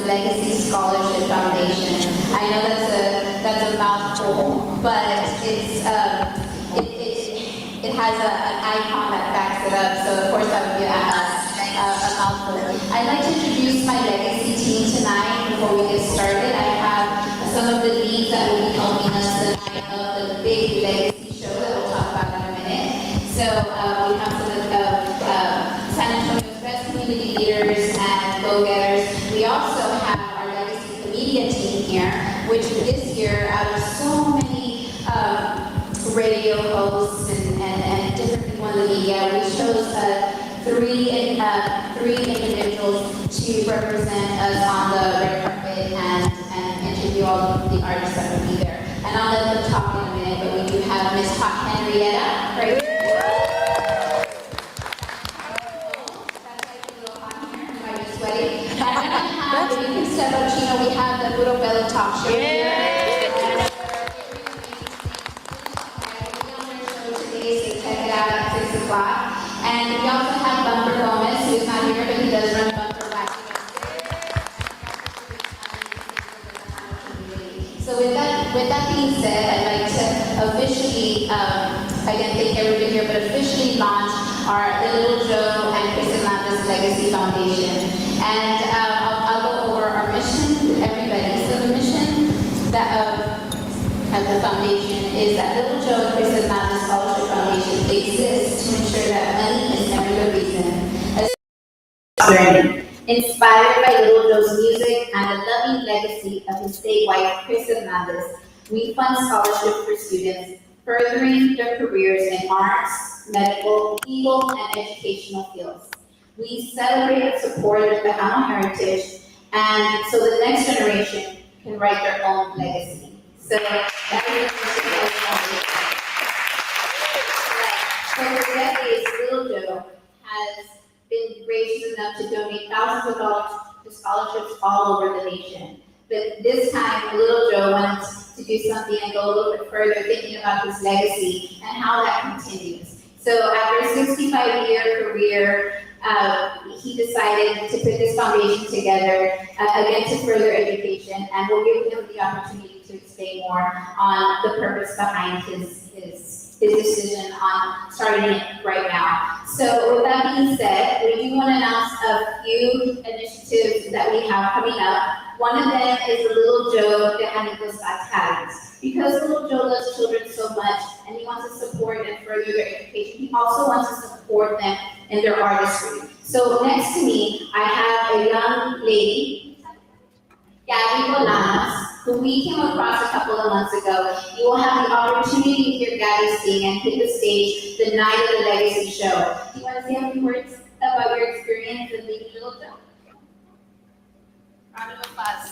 Legacy Scholarship Foundation. I know that's a mouthful, but it has an icon that backs it up, so of course that would be a mouthful. I'd like to introduce my Legacy team tonight before we get started. I have some of the leads that will be helping us the night of the big Legacy show that we'll talk about in a minute. So we have some of San Antonio's best community leaders and go-getters. We also have our Legacy media team here, which this year, out of so many radio hosts and different people in the media, we chose three individuals to represent us on the red carpet and interview all of the artists that will be there. And I'll let them talk in a minute, but we do have Miss Hot Henrietta right here. And you can step up, Chino. We have the Little Bella Talk Show here. Today, so check it out at 6 o'clock. And we also have Bumper Gomez, who's not here, but he does run Bumper Back. So with that being said, I'd like to officially, again, thank everybody here, but officially launch our Little Joe and Chris Hernandez Legacy Foundation. And I'll go over our mission with everybody. So the mission that of the foundation is that Little Joe and Chris Hernandez Scholarship Foundation exists to ensure that money is never the reason. Inspired by Little Joe's music and the loving legacy of his state wife, Chris Hernandez, we fund scholarships for students furthering their careers in arts, medical, legal, and educational fields. We celebrate and support the Tejano heritage, and so the next generation can write their own legacy. So that is the for decades, Little Joe has been gracious enough to donate thousands of dollars to scholarships all over the nation. But this time, Little Joe wanted to do something and go a little bit further, thinking about his legacy and how that continues. So after a 65-year career, he decided to put this foundation together, again, to further education, and we'll give him the opportunity to explain more on the purpose behind his decision on starting it right now. So with that being said, we do want to announce a few initiatives that we have coming up. One of them is the Little Joe Tejanitos Got Talent. Because Little Joe loves children so much and he wants to support and further their education, he also wants to support them in their artistry. So next to me, I have a young lady, Gabby Bolanos, who we came across a couple of months ago. You will have the opportunity to hear Gabby sing and hit the stage the night of the Legacy show. Do you want to say a few words about your experience in leading Little Joe? Round of applause.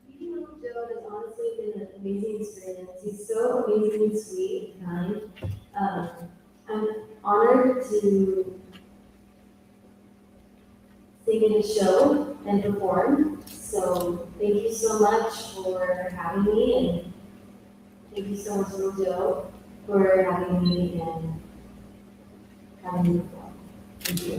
Meeting Little Joe has honestly been an amazing experience. He's so amazingly sweet and kind. I'm honored to sing in a show and perform. So thank you so much for having me, and thank you so much, Little Joe, for having me and having me perform. Thank you.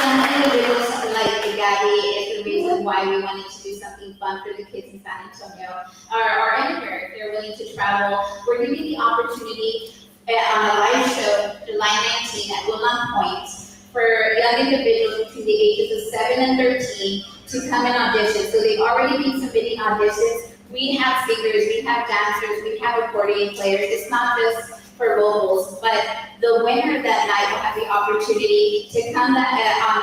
Some individuals like Gabby is the reason why we wanted to do something fun for the kids in San Antonio or anywhere if they're willing to travel. We're giving the opportunity on a live show July 19 at Woodlawn Point for young individuals between the ages of 7 and 13 to come and audition. So they've already been submitting auditions. We have singers, we have dancers, we have accordion players. It's not just for vocals, but the winner that night will have the opportunity to come on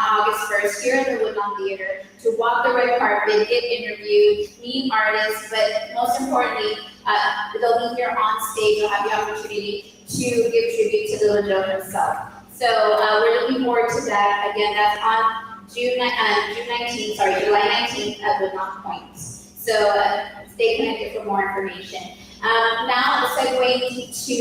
August 1st here at the Woodlawn Theater to walk the red carpet, get interviewed, meet artists, but most importantly, they'll be here on stage. They'll have the opportunity to give tribute to Little Joe himself. So we're looking forward to that. Again, that's on July 19th at Woodlawn Point. So stay connected for more information. Now segueing to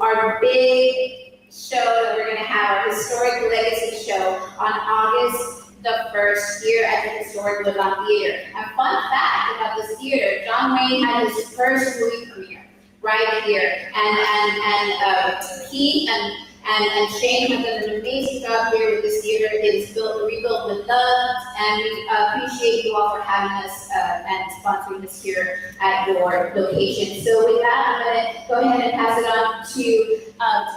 our big show that we're going to have, our historic legacy show on August the 1st here at the historic Woodlawn Theater. And fun fact about this theater, John Wayne had his first movie premiere right here, and he And Shane has done an amazing job here with this theater. It is rebuilt with love, and we appreciate you all for having us and sponsoring us here at your location. So with that, I'm going to go ahead and pass it on to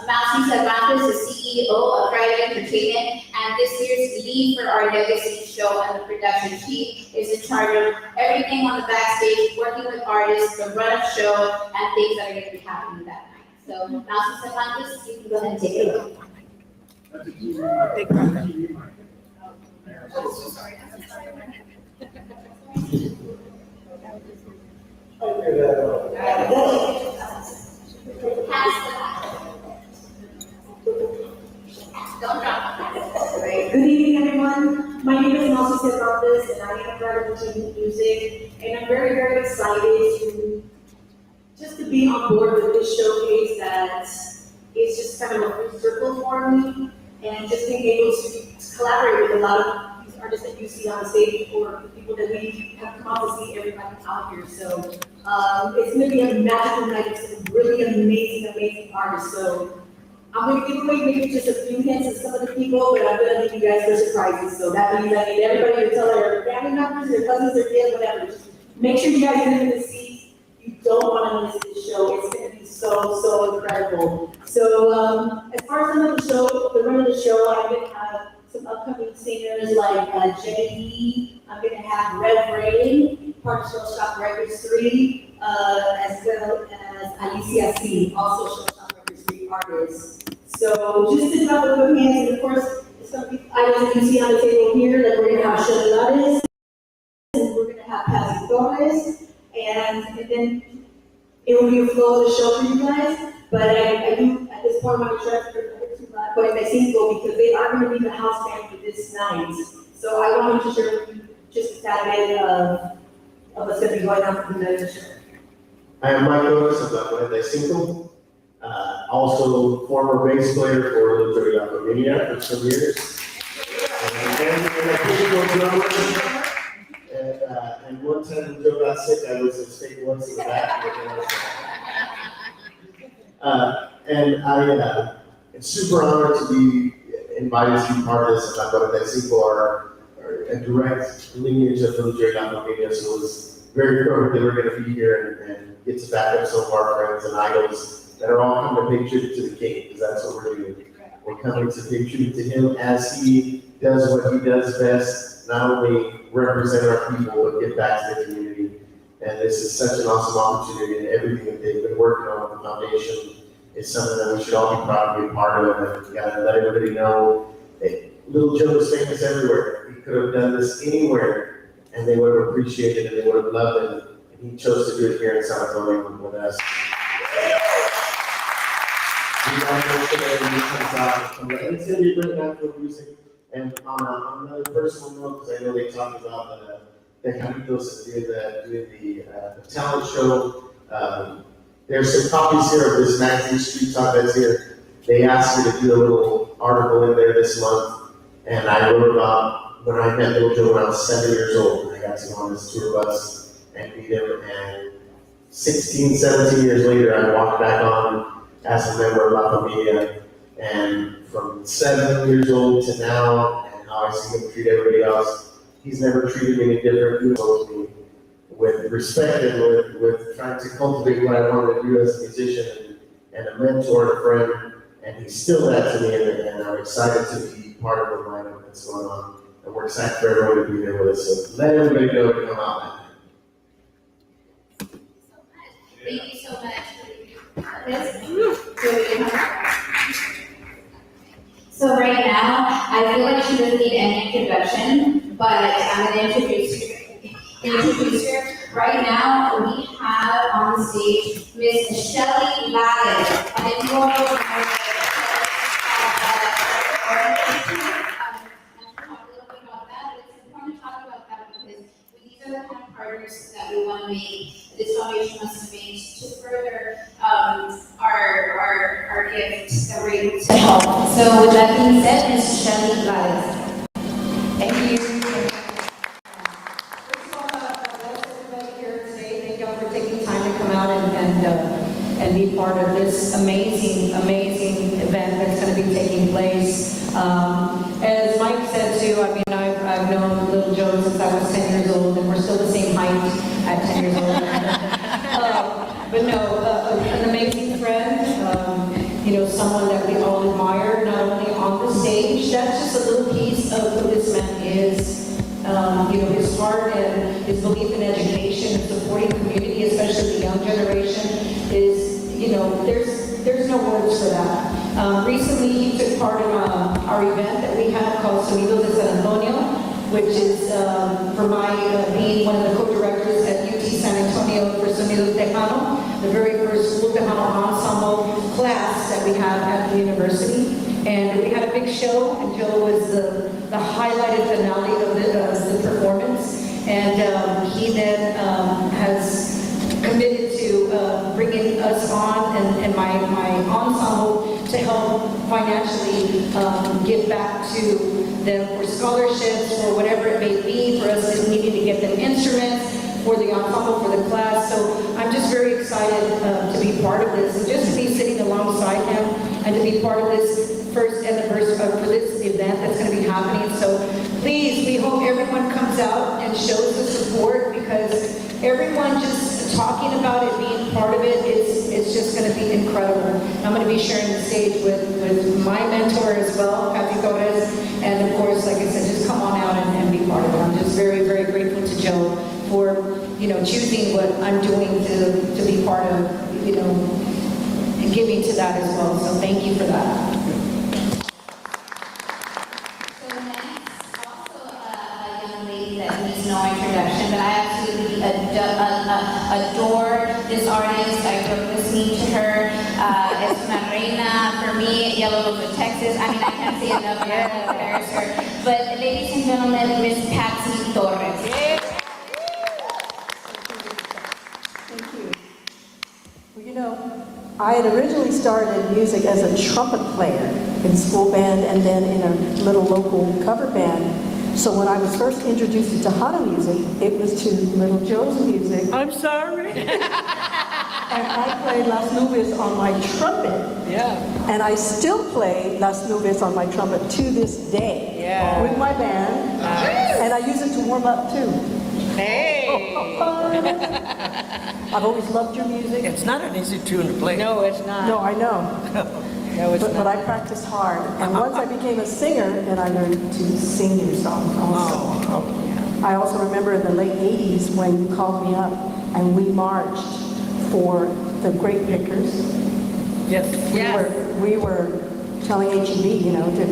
Mousy Cervantes, the CEO of Friday Entertainment, and this year's lead for our legacy show and the production. She is in charge of everything on the backstage, working with artists, the run of show, and things that are going to be happening that night. So, Mousy Cervantes, you can go ahead and take it away. Don't drop it. Good evening, everyone. My name is Mousy Cervantes, and I am part of Entertainment Music, and I'm very, very excited to be on board with this showcase that is just kind of a full circle for me, and just being able to collaborate with a lot of these artists that you see on the stage, or people that we have come out to see every time out here. So it's going to be a magical night of some really amazing artists. So I'm going to give away maybe just a few hints of some of the people, but I'm going to leave you guys for surprises. So that means I need everybody to tell their family members, their cousins, their kids, whatever. Just make sure you guys get in the seats. You don't want to miss this show. It's going to be so incredible. So as far as the run of the show, I'm going to have some upcoming singers like Jenny. I'm going to have Red Rain, part of Shell Shock Records 3, as well as Alicia C, also Shell Shock Records 3 artists. So just to drop a quick hands, and of course, it's going to be items that you see on the table here, like we're going to have Chocolates, and we're going to have Pacificores, and then it will be a flow of the show for you guys. But I do, at this point, want to try to put my single because they are going to be the house band for this night. So I wanted to share with you just a tad bit of what's going to be going on for the night of the show. I am Mike Otis of La 45, also former bass player for Little Dirty Academia for some years. And a physical drummer. And one time when Joe got sick, I was in state once in the back. And I am super honored to be invited to be part of this, and I thought that people are a direct lineage of Little Dirty Academia, so it was very perfect that we're going to be here and get to back up some of our friends and idols that are all coming to pay tribute to the King, because that's what we're doing. We're coming to pay tribute to him as he does what he does best, not only represent our people, but give back to the community. And this is such an awesome opportunity, and everything that they've been working on with the foundation is something that we should all be proud to be a part of. And we gotta let everybody know that Little Joe is famous everywhere. He could have done this anywhere, and they would have appreciated it, and they would have loved it. And he chose to do it here in San Antonio with us. We want to make sure that everybody comes out and it's going to be great night for music. And on another personal note, because I know they talked about the Camitos doing the talent show. There's some copies here of this magazine, Street Talk, that's here. They asked me to do a little article in there this month, and I wrote about when I met Little Joe when I was 7 years old, and I got to go on this tour bus and meet him, and 16, 17 years later, I walked back on as a member of La Familia, and from 7 years old to now, and how I see him treat everybody else, he's never treated me any different. He knows me with respect and with trying to cultivate what I wanted to do as a musician and a mentor and a friend, and he's still that to me, and I'm excited to be part of the lineup that's going on, and we're excited for everyone to be there with us, so let everybody know to come out. Thank you so much. So right now, I feel like she doesn't need any introduction, but I'm going to introduce her. Right now, we have on the stage Miss Shelly Valle. And if you all know her, talk a little bit about that, but it's important to talk about that because these are the kind of partners that we want to make, this foundation wants to make to further our gifts that we're able to help. So with that being said, Ms. Shelly Valle. Thank you. First of all, bless everybody here today. Thank y'all for taking time to come out and be part of this amazing event that's going to be taking place. As Mike said too, I mean, I've known Little Joe since I was 10 years old, and we're still the same height at 10 years old. But no, an amazing friend, someone that we all admire, not only on the stage. That's just a little piece of who this man is. His heart and his belief in education and supporting community, especially the young generation, is, there's no words for that. Recently, he took part in our event that we had called Sonidos de San Antonio, which is for my being one of the co-directors at UT San Antonio for Sonidos Tejano, the very first school Tejano ensemble class that we have at the university. And we had a big show, and Joe was the highlighted finale of the performance. And he then has committed to bringing us on and my ensemble to help financially give back to them for scholarships or whatever it may be, for us needing to get them instruments for the ensemble, for the class. So I'm just very excited to be part of this, and just to be sitting alongside him and to be part of this first anniversary for this event that's going to be happening. So please, we hope everyone comes out and shows the support, because everyone just talking about it, being part of it, it's just going to be incredible. I'm going to be sharing the stage with my mentor as well, Kathy Torres, and of course, like I said, just come on out and be part of it. I'm just very, very grateful to Joe for, choosing what I'm doing to be part of, and giving to that as well. So thank you for that. So next, also a young lady that needs no introduction, but I absolutely adore this artist. I grew up listening to her. Es una reina for me, Yellow Book of Texas. I mean, I can't say enough about her. But ladies and gentlemen, Miss Patsy Torres. I had originally started music as a trumpet player in school band and then in a little local cover band. So when I was first introduced to Tejano music, it was to Little Joe's music. I'm sorry. And I played Las Nubes on my trumpet. Yeah. And I still play Las Nubes on my trumpet to this day. Yeah. With my band. Nice. And I use it to warm up too. Hey! I've always loved your music. It's not an easy tune to play. No, it's not. No, I know. No, it's not. But I practiced hard. And once I became a singer, then I learned to sing your songs also. Yeah. I also remember in the late 80s when you called me up and we marched for the Great Pickers. Yes. We were telling HEB, that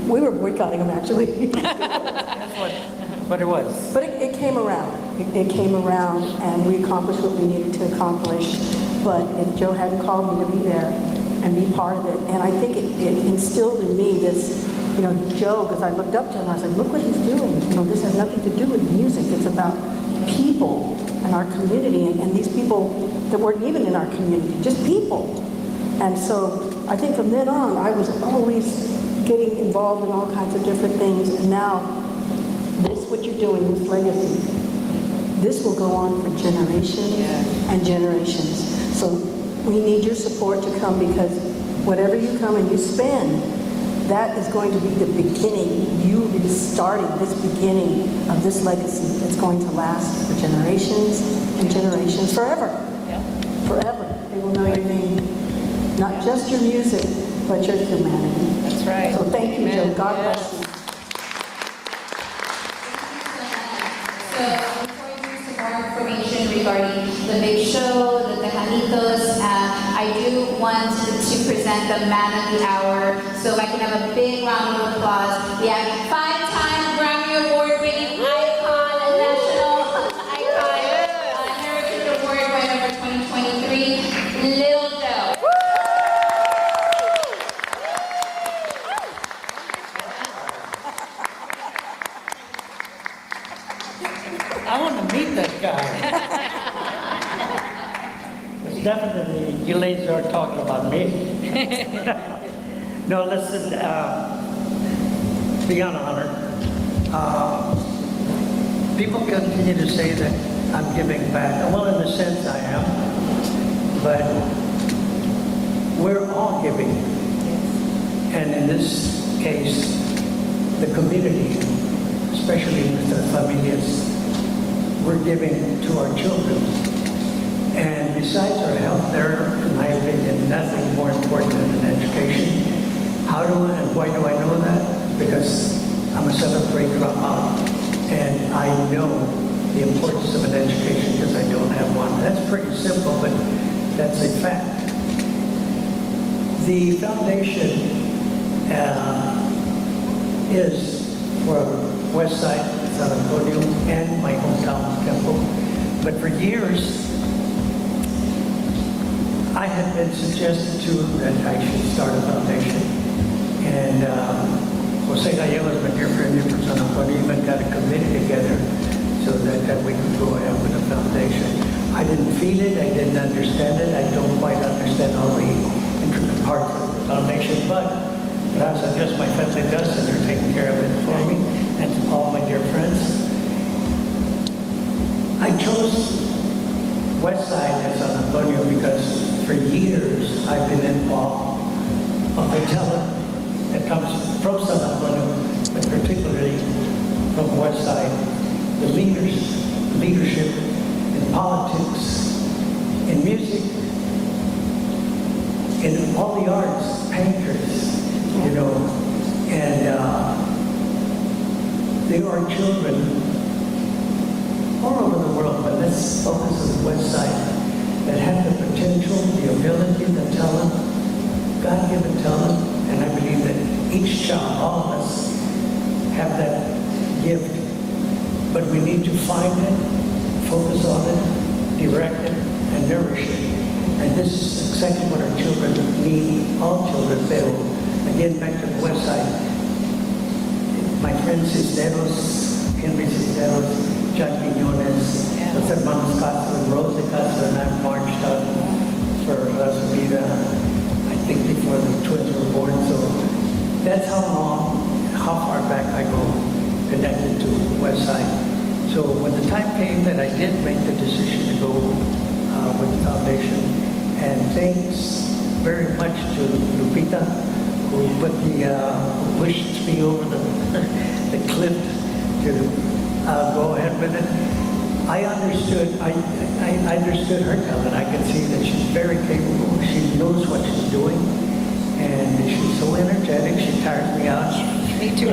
we were boycotting them actually. That's what it was. But it came around. It came around, and we accomplished what we needed to accomplish. But if Joe hadn't called me to be there and be part of it, and I think it instilled in me this, Joe, because I looked up to him, I said, look what he's doing. This has nothing to do with music. It's about people and our community, and these people that weren't even in our community, just people. And so I think from then on, I was always getting involved in all kinds of different things, and now what you're doing, this legacy, this will go on for generations and generations. So we need your support to come, because whatever you come and you spend, that is going to be the beginning. You will be starting this beginning of this legacy that's going to last for generations and generations, forever. Forever. They will know your name. Not just your music, but your humanity. That's right. So thank you, Joe. God bless you. So before you do some more information regarding the big show, the Tejanitos, I do want to present the man of the hour. So if I can have a big round of applause. We have 5-time Grammy Award-winning icon, a national icon, Heritage Award winner for 2023, Lil Joe. I want to meet that guy. It's definitely, you ladies are talking about me. No, listen, beyond honor, people continue to say that I'm giving back. Well, in a sense I am, but we're all giving. And in this case, the community, especially nuestras familias, we're giving to our children. And besides our health, there, in my opinion, nothing more important than an education. How do and why do I know that? Because I'm a 7th grade dropout, and I know the importance of an education because I don't have one. That's pretty simple, but that's a fact. The foundation is for West Side, San Antonio, and my hometown, Temple. But for years, I had been suggested to that I should start a foundation. And Jose Gallego, my dear friend from San Antonio, even got a committee together so that we could go ahead with a foundation. I didn't feel it, I didn't understand it, I don't quite understand all the intricate parts of the foundation, but gracias a Dios, my family does, and they're taking care of it for me, and to all my dear friends. I chose West Side and San Antonio because for years I've been involved of the talent that comes from San Antonio, but particularly from West Side. The leadership in politics, in music, in all the arts, painters, you know, and there are children all over the world, but let's focus on the West Side, that have the potential, the ability, the talent, God-given talent, and I believe that each child, all of us, have that gift, but we need to find it, focus on it, direct it, and nourish it. And this is exactly what our children need, all children, pero again, back to the West Side. My friends Cisneros, Henry Cisneros, Jack Quiñones, los hermanos Castro and Rose de Castro, and I marched out for La Subida, I think before the twins were born. So that's how far back I go connected to the West Side. So when the time came that I did make the decision to go with the foundation, and thanks very much to Lupita, who put who pushed me over the cliff to go ahead with it. I understood her talent. I could see that she's very capable. She knows what she's doing, and she's so energetic. She tires me out. Me too.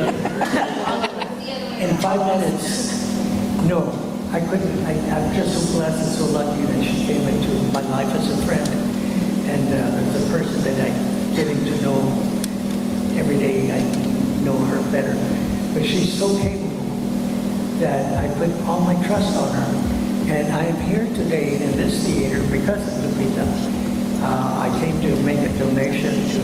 In 5 minutes, no, I couldn't. I'm just so blessed and so lucky that she came into my life as a friend, and as a person that I'm getting to know every day. I know her better, but she's so capable that I put all my trust on her. And I am here today in this theater because of Lupita. I came to make a donation to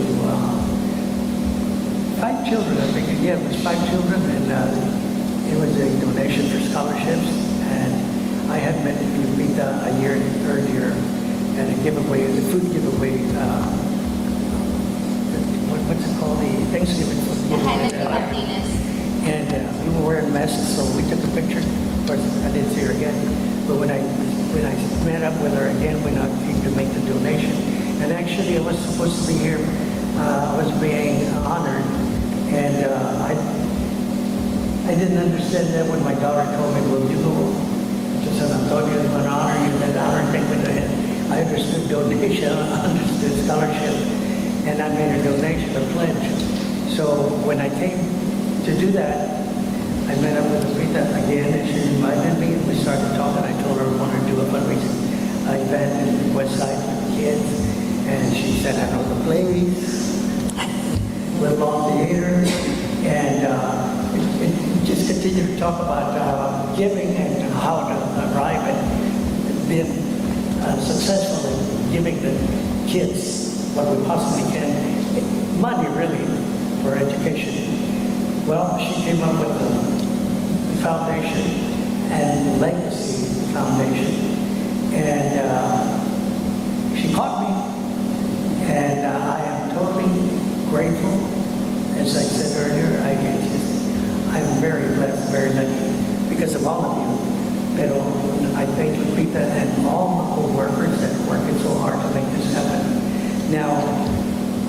5 children, I think. Yeah, it was 5 children, and it was a donation for scholarships. And I had met Lupita a year earlier at a giveaway, the food giveaway, what's it called, the Thanksgiving food giveaway. And we were wearing masks, so we took a picture. Of course, I didn't see her again. But when I met up with her again, when I came to make the donation, and actually I was supposed to be here, I was being honored, and I didn't understand that when my daughter told me, well, you go to San Antonio, I'm going to honor you, that honor thing with the head. I understood donation, I understood scholarship, and I made a donation, a pledge. So when I came to do that, I met up with Rita again, and she invited me, and we started talking. I told her I wanted to do a fundraising event in the West Side for kids, and she said, I know the place, Woodlawn Theater, and it just continued to talk about giving and how to arrive at being successful in giving the kids what we possibly can, money really, for education. Well, she came up with the foundation and Legacy Foundation, and she caught me, and I am totally grateful. As I said earlier, I'm very blessed, very lucky because of all of you. Pero I thank Lupita and all the co-workers that are working so hard to make this happen. Now,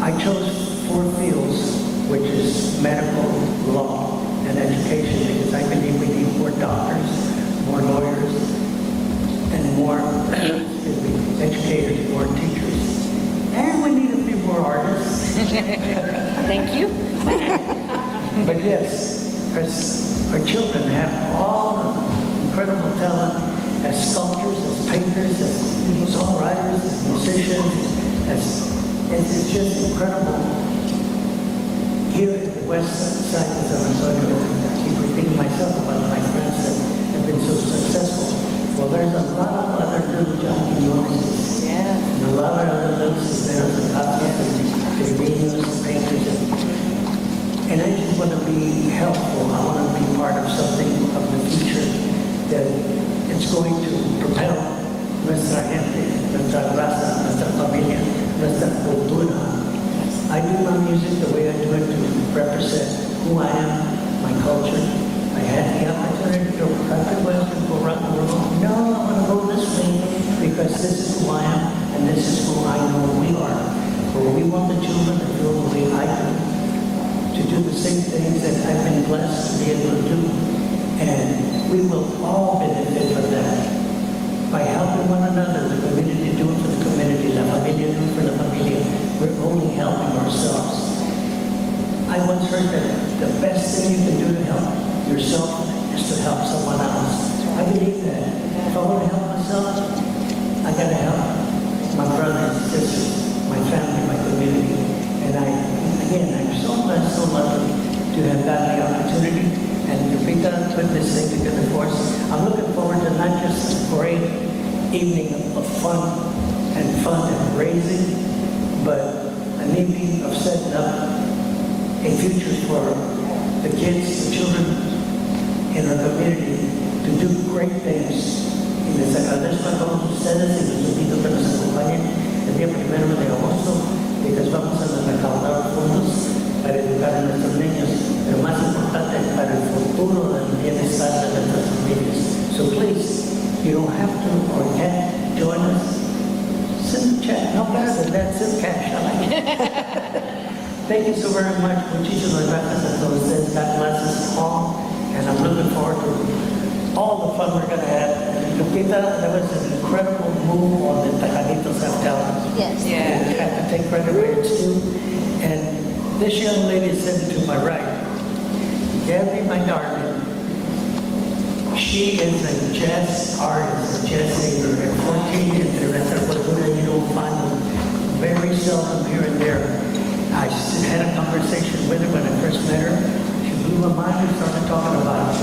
I chose 4 fields, which is medical, law, and education, because I believe we need more doctors, more lawyers, and more educators, more teachers. And we need a few more artists. Thank you. But yes, because our children have all the incredible talent as sculptors, as painters, as songwriters, as musicians, it's just incredible. Here at the west side of San Antonio, I keep repeating myself about my friends that have been so successful. Well, there's a lot of other little junkie noises. Yeah. And a lot of other little sisteros and tatas and figurinos and painters. And I just want to be helpful. I want to be part of something of the future that it's going to propel nuestra gente, nuestra raza, nuestra familia, nuestra cultura. I do my music the way I do it to represent who I am, my culture. I had the opportunity to practice West and go around the world. No, I'm going to go this way because this is who I am and this is who I know we are. For we want the children to feel the way I do, to do the same things that I've been blessed to be able to do. And we will all benefit from that by helping one another, the community do it for the community, la familia do it for la familia. We're only helping ourselves. I once heard that the best thing you can do to help yourself is to help someone else. I believe that. If I want to help myself, I got to help my brothers, sisters, my family, my community. And I'm so blessed, so lucky to have gotten the opportunity and to be done put this thing together for us. I'm looking forward to not just a great evening of fun and raising, but an evening of setting up a future for the kids, the children in our community to do great things. Y les agradezco a todos ustedes y los invito a que nos acompañen el día 1 de agosto, porque vamos a recaudar fondos para educar a nuestros niños, pero más importante para el futuro del bienestar de nuestras familias. So please, you don't have to or can't join us. Send a check. No better than that, send cash. I like it. Thank you so very much. Muchísimas gracias a todos ustedes. God bless us all. And I'm looking forward to all the fun we're going to have. And Lupita, that was an incredible move on the Tejanitos Hotel. Yes. Yeah. I have to take credit where it's due. And this young lady sitting to my right, Gabby, my darling, she is a jazz artist, a jazz singer. At 14 years, you don't find them very seldom here and there. I had a conversation with her when I first met her. She blew my mind and started talking about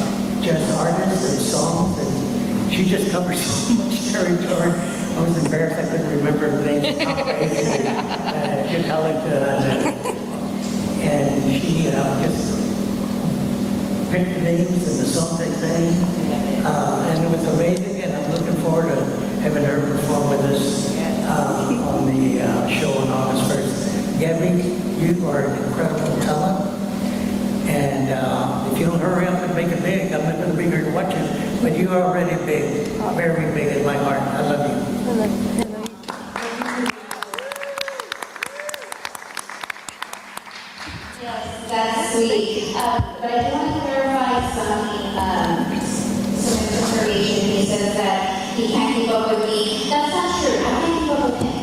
jazz artists and songs, and she just covered so much territory. I was embarrassed I couldn't remember her name. Jim Ellington, and she just picked the names and the songs they sang, and it was amazing. And I'm looking forward to having her perform with us on the show on August 1st. Gabby, you are an incredible talent, and if you don't hurry up and make it big, I'm not going to be here to watch it, but you are already big, very big in my heart. I love you. Yes, that's sweet. But I do want to clarify some information. He says that he can't keep up with me. That's not true. I can't keep up with him.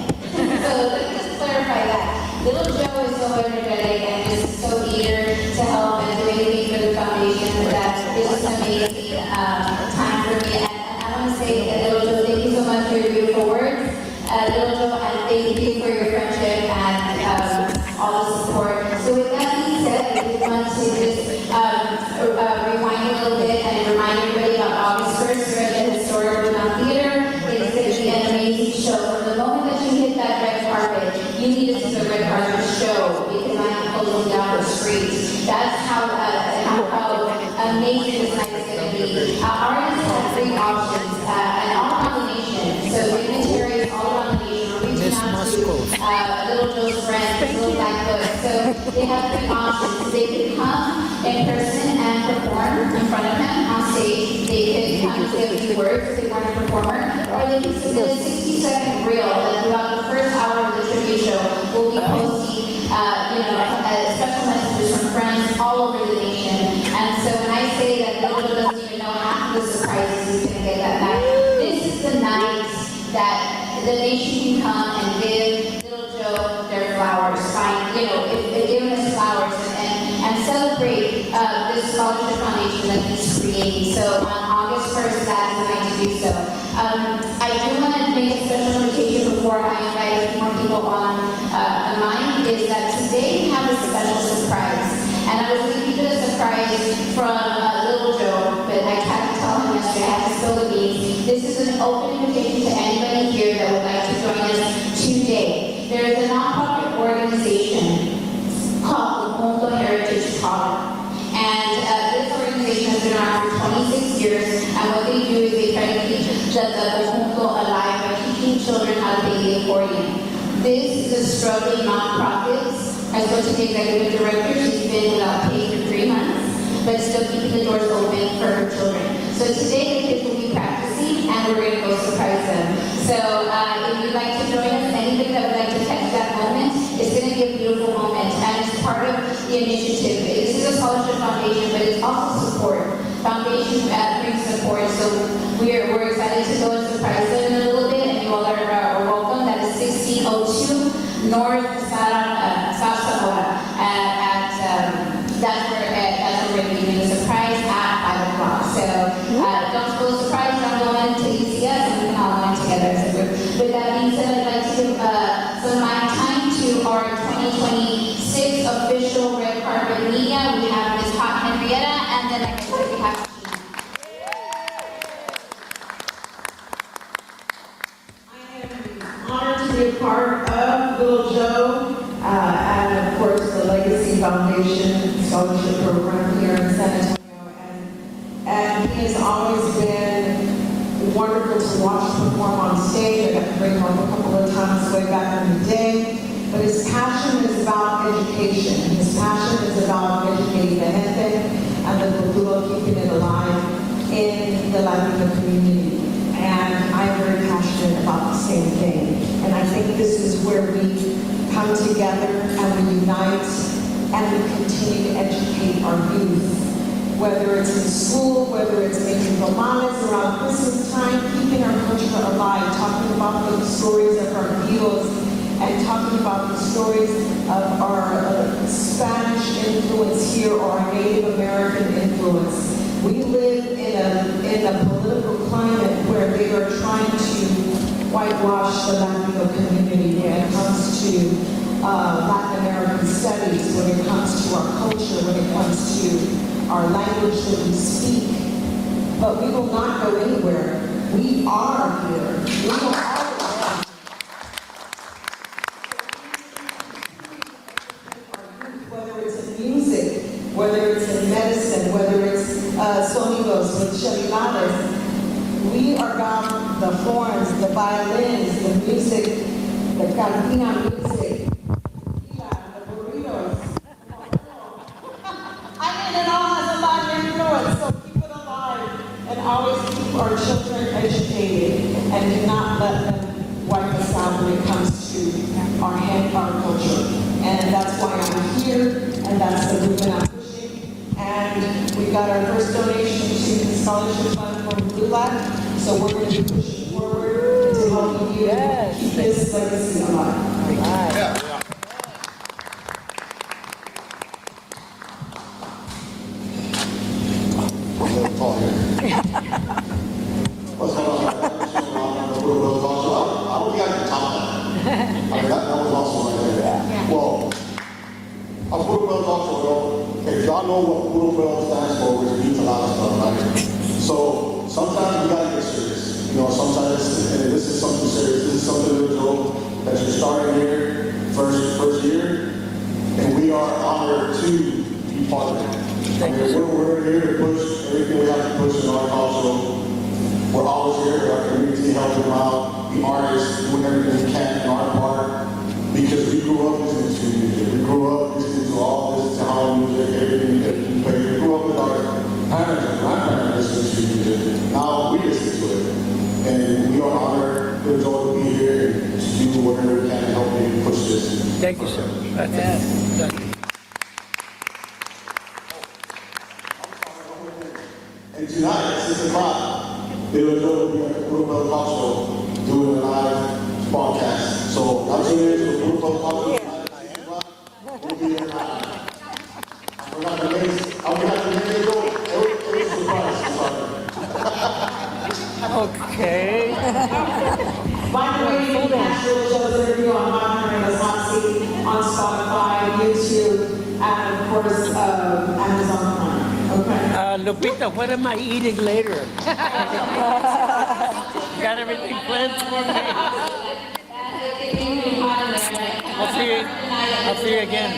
So let me just clarify that. Little Joe is so energetic and just so eager to help and do anything for the foundation that it's just an amazing time for me. And I want to say that Little Joe, thank you so much for your beautiful words. Little Joe, and thank you for your friendship and all the support. So with that being said, I just want to just rewind a little bit and remind everybody about August 1st here at the Historic Woodlawn Theater. It's going to be an amazing show. From the moment that you hit that red carpet, you need to see the red carpet show because I am closing down the streets. That's how amazing this night is going to be. Artists have 3 options and all around the nation. So dignitaries all around the nation are reaching out to Little Joe's friends, Little Blackfoot. So they have 3 options. They could come in person and perform in front of him on stage. They could come and say a few words if they weren't a performer, or they could submit a 60-second reel that throughout the first hour of the tribute show will be posting special messages from friends all over the nation. And so when I say that Little Joe doesn't even know half of the surprises he's going to get that night, this is the night that the nation can come and give Little Joe their flowers, give him his flowers and celebrate this scholarship foundation that he's creating. So on August 1st, that is the night to do so. I do want to make a special invitation before I invite a few more people on mine, is that today we have a special surprise. And I was going to keep it a surprise from Little Joe, but I had to tell him yesterday, I had to spill the beans. This is an open invitation to anybody here that would like to join us today. There is a nonprofit organization called the Mundo Heritage College. And this organization has been around for 26 years, and what they do is they try to keep the Mundo alive by teaching children how to play the accordion. This is a struggling nonprofit. I spoke to the executive director. She's been without pay for 3 months, but still keeping the doors open for her children. So today the kids will be practicing, and we're going to go surprise them. So if you'd like to join us, anybody that would like to catch that moment, it's going to be a beautiful moment, and it's part of the initiative. This is a scholarship foundation, but it's also support. Foundation brings support, so we're excited to go and surprise them in a little bit, and you all are welcome. That is 1602 North South Sonora. That's where we're going to be doing the surprise at 5 o'clock. So don't spoil the surprise, don't go in until you see us, and we can all go in together as a group. With that being said, I'd like to give some of my time to our 2026 official red carpet media. We have Ms. Hot Henrietta, and then like I said, we have Honored to be a part of Little Joe, and of course the Legacy Foundation Scholarship Program here in San Antonio. And he has always been wonderful to watch perform on stage. I got to bring him up a couple of times way back in the day. But his passion is about education. His passion is about educating the gente and the cultura, keeping it alive in the Latino community. And I'm very passionate about the same thing. And I think this is where we come together and we unite and we continue to educate our youth. Whether it's in school, whether it's making tamales around Christmas time, keeping our culture alive, talking about the stories of our heroes, and talking about the stories of our Spanish influence here or our Native American influence. We live in a political climate where they are trying to whitewash the Latino community when it comes to Latin American studies, when it comes to our culture, when it comes to our language that we speak. But we will not go anywhere. We are here. We will always whether it's in music, whether it's in medicine, whether it's sonidos with cheliladas. We are about the horns, the violins, the music, the cantina music, the burritos. I mean, it all has a lot of influence, so keep it alive and always keep our children educated and do not let them wipe us out when it comes to our culture. And that's why I'm here, and that's the movement I'm pushing. And we got our first donation to the scholarship fund from LULAC, so we're going to be pushing forward to helping you keep this legacy alive. What's going on? I hope you guys can top that. I mean, that was awesome right there. Well, a Puro Bell talk show, if y'all know what Puro Bell stands for, which means a lot of stuff, right? So sometimes you gotta get serious. You know, sometimes, and this is something serious, this is something individual that you're starting here, first year, and we are honored to be part of it. I mean, we're here to push everything we have to push in our culture. We're always here for our community, helping them out, the artists, doing everything we can in our part, because we grew up listening to music. We grew up listening to all this sound music, everything that we play. We grew up with our parents and grandparents listening to music. Now we listen to it. And we are honored to be here and to do whatever we can to help you push this. Thank you, sir. That's it. And tonight at 6 o'clock, they will go to be at the Brooklyn Talk Show doing a live broadcast. So y'all tune in to the Brooklyn Talk Show tonight at 6 o'clock. We'll be there live. I forgot the names. I forgot the names. It was a surprise. I'm sorry. Okay. By the way, you can catch Little Joe's interview on Modern Hot Seat on Spotify, YouTube, and of course, Amazon Prime. Okay. Lupita, what am I eating later? Got everything planned for me? I'll see you again.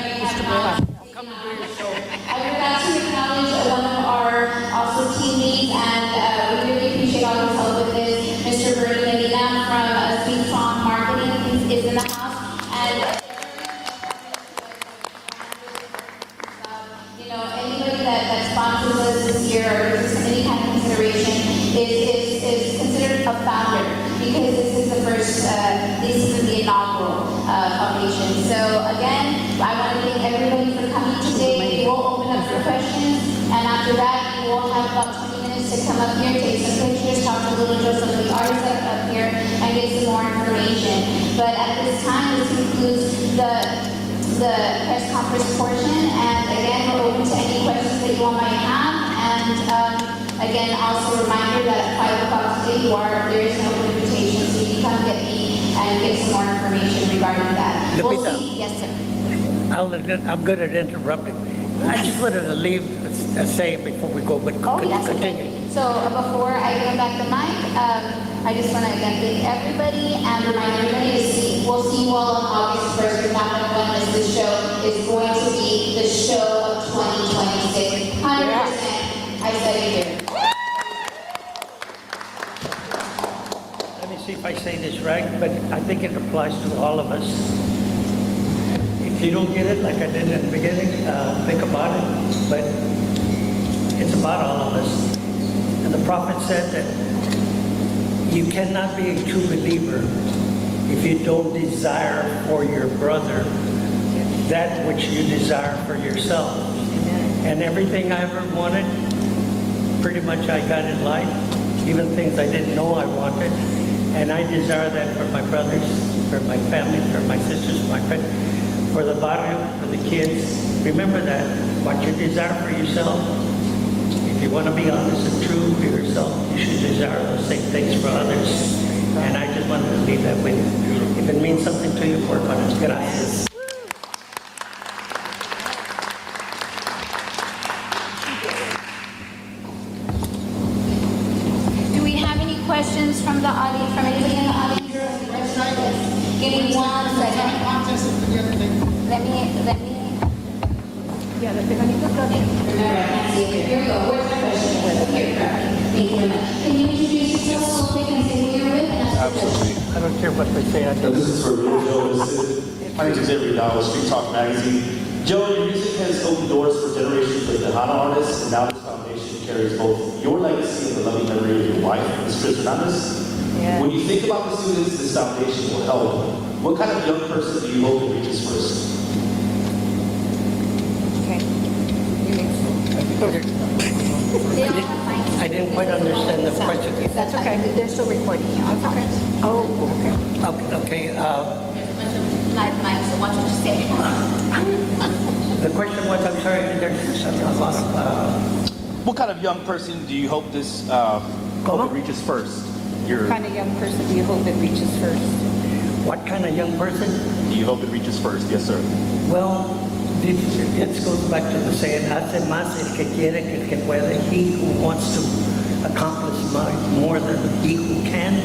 I'll come and do your show. I would like to acknowledge one of our also team leads, and we really appreciate all his help with this. Mr. Bernie Medina from Sweet Song Marketing is in the house, and anybody that sponsors us this year or gives us any kind of consideration is considered a founder, because this is the first, this is the inaugural foundation. So again, I want to thank everybody for coming today. We'll open up for questions, and after that, we will have about 20 minutes to come up here, take some pictures, talk to Little Joe, some of the artists that are up here, and get some more information. But at this time, this concludes the press conference portion, and again, we're open to any questions that you all might have. And again, also a reminder that at 5 o'clock today, there is no invitation, so you can come get me and get some more information regarding that. We'll Lupita. see. Yes, sir. I'm good at interrupting. I just wanted to leave a saying before we go, but Oh, yes, continue. okay. So before I give back the mic, I just want to again thank everybody and remind everybody we'll see you all on August 1st. You're not going to want to miss this show. It's going to be the show of 2026. 100%. I said it here. Let me see if I say this right, but I think it applies to all of us. If you don't get it, like I did in the beginning, think about it, but it's about all of us. And the prophet said that you cannot be a true believer if you don't desire for your brother that which you desire for yourself. And everything I ever wanted, pretty much I got in life, even things I didn't know I wanted. And I desire that for my brothers, for my family, for my sisters, for my friends, for the barrio, for the kids. Remember that, what you desire for yourself, if you want to be honest and true for yourself, you should desire those same things for others. And I just wanted to leave that with you. If it means something to you, work on it. Gracias. Do we have any questions from the audience, from anybody in the audience? Give me 1 second. Let me. Yeah, the Remember, I can't see it. Here we go. Where's my question? Here, thank you very much. Can you introduce yourself real quick and say who you're with? And ask your question? I don't care what they say. I So do. this is for Little Joe. My name is Avery Dowell, Street Talk Magazine. Joe, your music has opened doors for generations of Tejano artists, and now this foundation carries both your legacy and the loving memory of your wife, Ms. Chris Hernandez. When you think about the students this foundation will help, what kind of young person do you hope it reaches first? I didn't quite understand the question. That's okay, they're still recording you. That's okay. Oh, okay. Okay, Live mic, so watch what you say. the question was, I'm sorry, there's a lot of, What kind of young person do you hope this hope it reaches first? What kind of young person do you hope it reaches first? what kind of young person? Do you hope it reaches first? Yes, sir. Well, it goes back to the saying, hace más el que quiere que el que puede. He who wants to accomplish more than he who can.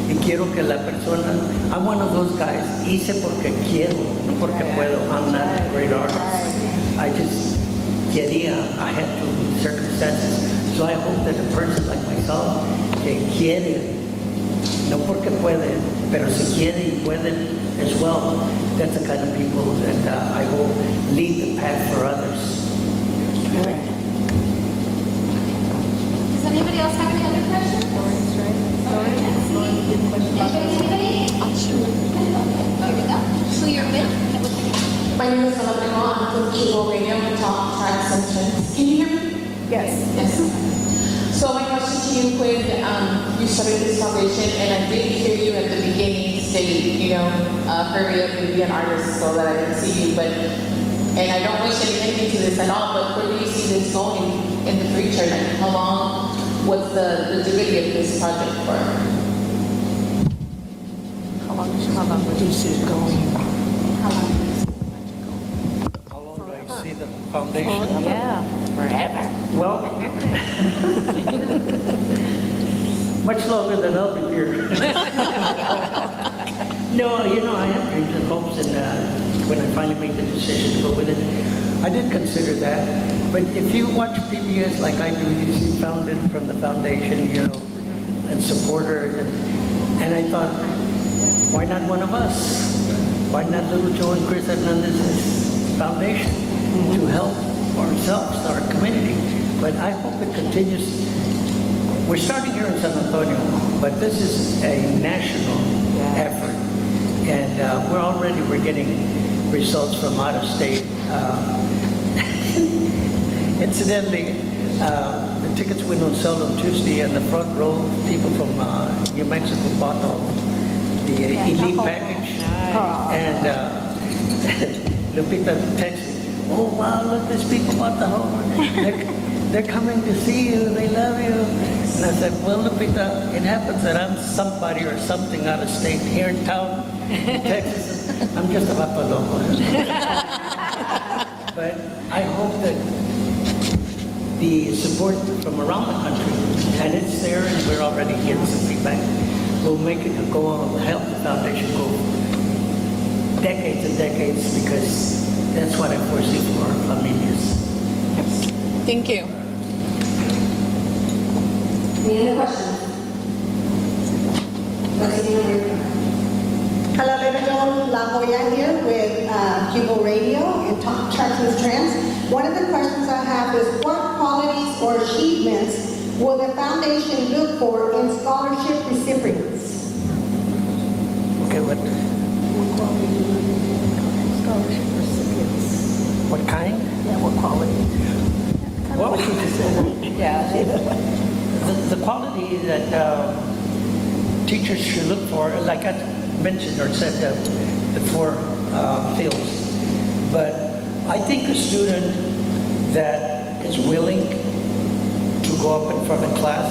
Y quiero que la persona, I'm one of those guys, hice porque quiero, no porque puedo. I'm not a great artist. I just quería, I had to circumstances. So I hope that a person like myself que quiere, no porque puede, pero si quiere y puede as well, that's the kind of people that I hope lead the path for others. Does anybody else have any other questions? Anybody? Here we go. Who you're with? name is Philip. I'm from Cable Radio and Talk Tracks and Trends. Can you hear me? Yes. Yes. So my question to you, when you started this foundation, and I did hear you at the beginning state, hurry up and be an artist so that I can see you, and I don't wish anything to this at all, but where do you see this going in the future? Like, how long was the durability of this project for? How long would you see it going? How long? How long do I see the foundation? Yeah, forever. Well, much longer than I'll be here. No, I have dreams and hopes, and when I finally make the decision to go with it, I did consider that. But if you watch PBS like I do, you see founded from the foundation, and supporters, and I thought, why not one of us? Why not little Joe and Chris Hernandez's foundation to help ourselves, our community? But I hope it continues. We're starting here in San Antonio, but this is a national effort. And we're getting results from out of state. Incidentally, the tickets we don't sell on Tuesday, and the front row people from New Mexico bought the elite package. And Lupita texted me, oh wow, look, these people bought the whole. They're coming to see you, they love you. And I said, well, Lupita, it happens that I'm somebody or something out of state here in town, in Texas. I'm just a Papaloco. But I hope that the support from around the country, and it's there, and we're already getting some feedback, will make it go on, help the foundation go decades and decades, because that's what I foresee for our familias. Thank you. Any other questions? Hello, Little Joe La Joya here with Cable Radio and Talk Tracks and Trends. One of the questions I have is, what qualities or achievements will the foundation look for in scholarship recipients? Okay, what Scholarship recipients. what kind? Yeah, what quality? Well, Yeah. the quality that teachers should look for, like I mentioned or said, the four fields. But I think a student that is willing to go up in front of class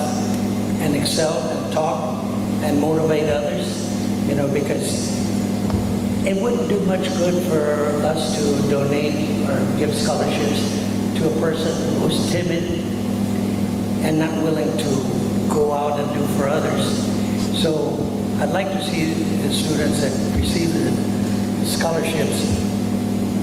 and excel and talk and motivate others, because it wouldn't do much good for us to donate or give scholarships to a person who's timid and not willing to go out and do for others. So I'd like to see the students that receive the scholarships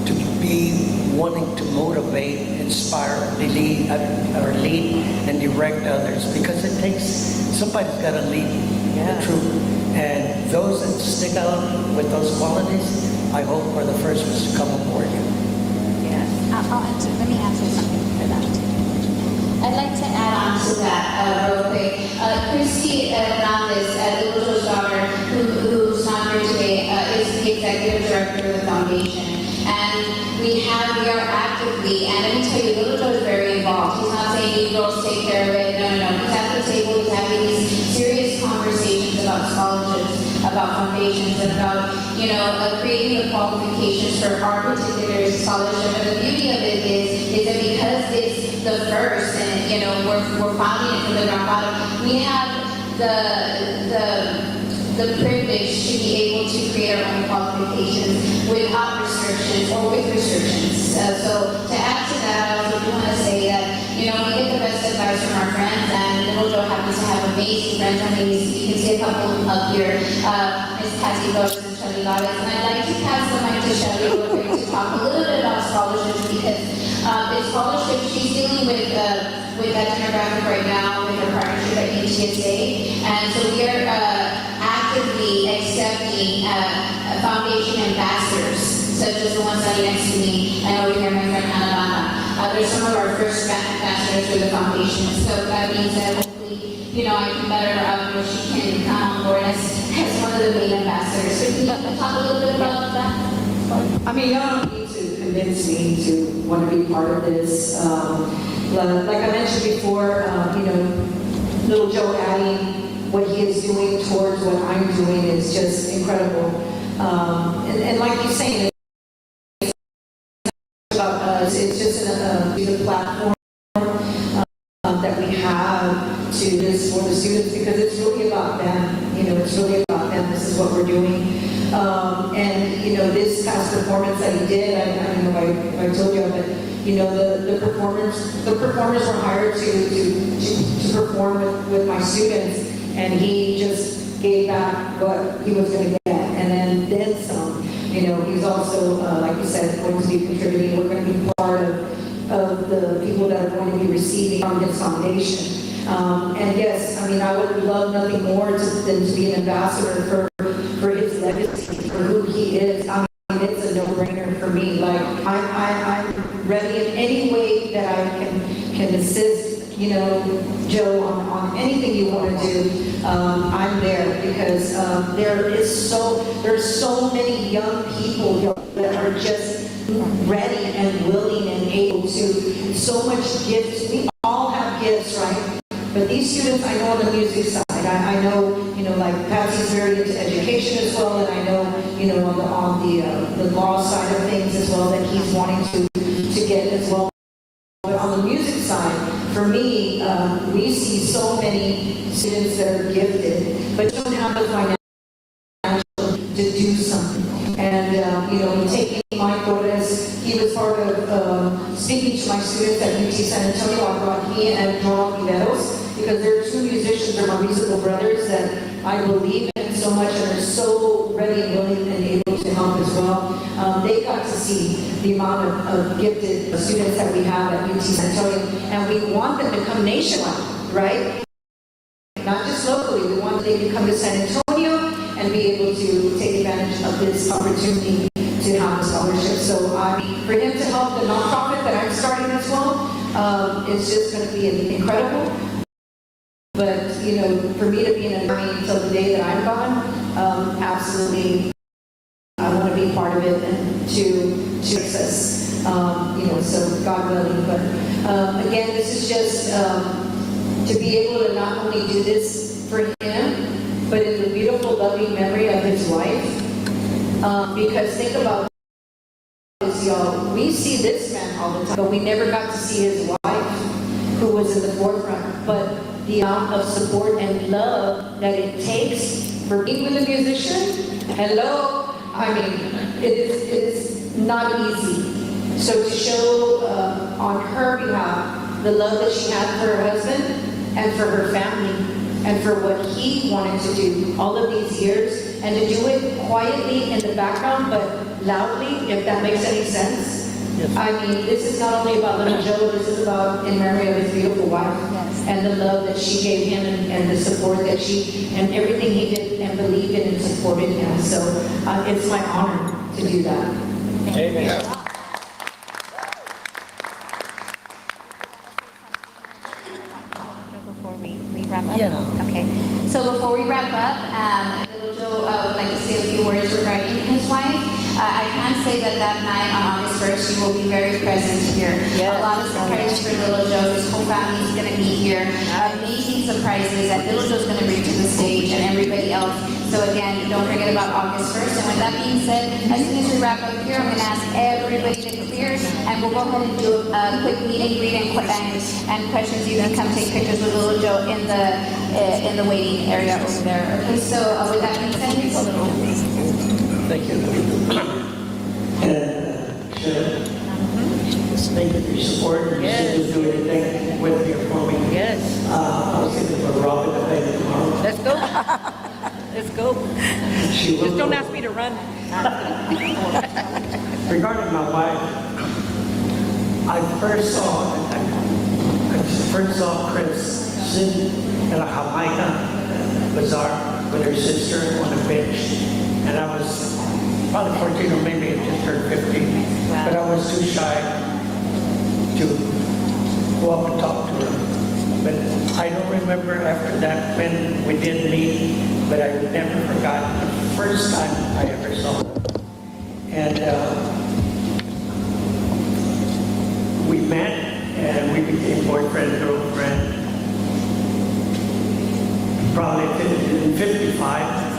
to be wanting to motivate, inspire, lead and direct others, because it takes, somebody's got to lead the troop. And those that stick out with those qualities, I hope are the first ones to come aboard. Yes. I'll answer. Let me answer something for that. I'd like to add on to that real quick. Christy Hernandez, Little Joe's daughter, who's not here today, is the executive director of the foundation. And we are actively, and let me tell you, Little Joe is very involved. He's not saying you girls take care of it. No. He's at the table, he's having these serious conversations about scholarships, about foundations, and about, creating the qualifications for our particular scholarship. And the beauty of it is that because it's the first, and we're founding it from the ground bottom, we have the privilege to be able to create our own qualifications without restrictions or with restrictions. So to add to that, I also do want to say that, we get the best advice from our friends, and Little Joe happens to have amazing friends. I mean, you can see a couple up here, Ms. Cassie Rose and Shelly Lares. And I'd like to pass the mic to Shelly real quick to talk a little bit about scholarships, because the scholarship, she's dealing with that demographic right now with her partnership at UTSA. And so we are actively accepting foundation ambassadors, such as the one standing next to me, and over here, my friend Alabama. There's some of our first ambassadors for the foundation. So that means that hopefully, I can let her out where she can come on board as one of the main ambassadors. So can you talk a little bit about that? I mean, y'all don't need to. convince me to want to be part of this. Like I mentioned before, little Joe adding what he is doing towards what I'm doing is just incredible. And like you're saying, it's about us. It's just a platform that we have to this for the students because it's really about them. It's really about them. This is what we're doing. This past performance that he did, I don't know if I told you, but the performers were hired to perform with my students, and he just gave back what he was going to get, and then some. He's also, like you said, going to be contributing. We're going to be part of the people that are going to be receiving from his foundation. And yes, I would love nothing more than to be an ambassador for his legacy, for who he is. It's a no-brainer for me. Like, I'm ready in any way that I can assist, Joe, on anything you want to do. I'm there because there's so many young people that are just ready and willing and able to. So much gifts. We all have gifts, right? But these students, I know on the music side, I know, like Patsy's very into education as well, and I know, on the law side of things as well, that he's wanting to get as well. But on the music side, for me, we see so many students that are gifted, but don't have the financial to do something. And, taking Mike Torres, he was part of speaking to my students at UT San Antonio. I brought he and Joel Viveros, because there are two musicians, they're my musical brothers that I believe in so much and are so ready and willing and able to help as well. They got to see the amount of gifted students that we have at UT San Antonio, and we want them to come nationwide, right? Not just locally, we want them to come to San Antonio and be able to take advantage of this opportunity to have a scholarship. So for him to help the nonprofit that I'm starting as well, it's just going to be incredible. But, for me to be in an army until the day that I'm gone, absolutely, I want to be part of it and to success, so God willing. But again, this is just to be able to not only do this for him, but in the beautiful, loving memory of his wife. Because think about this, y'all. We see this man all the time, but we never got to see his wife, who was in the forefront. But the amount of support and love that it takes for being with a musician, hello, it is not easy. So to show on her behalf the love that she had for her husband and for her family and for what he wanted to do all of these years, and to do it quietly in the background but loudly, if that makes any sense. Yes. This is not only about little Joe, this is about in memory of his beautiful wife. Yes. And the love that she gave him and the support that and everything he did and believed in and supported him. So it's my honor to do that. Amen. Yeah. Before we wrap up? Yeah. Okay. So before we wrap up, little Joe would like to say a few words regarding his wife. I can say that night on August 1st, she will be very present here. Yes. A lot of surprises for little Joe. His whole family is going to be here. Amazing surprises that little Joe's going to bring to the stage and everybody else. So again, don't forget about August 1st. And with that being said, as soon as we wrap up here, I'm going to ask everybody to clear, and we'll go ahead and do a quick meet and greet and questions. You can come take pictures with little Joe in the waiting area over there. Okay, so with that being said, here's a little. Thank you. And Sharon, thank you for your support. You said you'll do anything with your for me. Yes. I was thinking of Robin to pay tomorrow. Let's go. Let's go. She will Just don't go. ask me to run. Regarding my wife, I first saw Chris sitting in a Jamaica bazaar with her sister on a bench, and I was probably 14 or maybe I just turned 15, but I was too shy to go up and talk to her. But I don't remember after that when we did meet, but I never forgot the first time I ever saw her. And we became boyfriend, girlfriend. Probably in 55.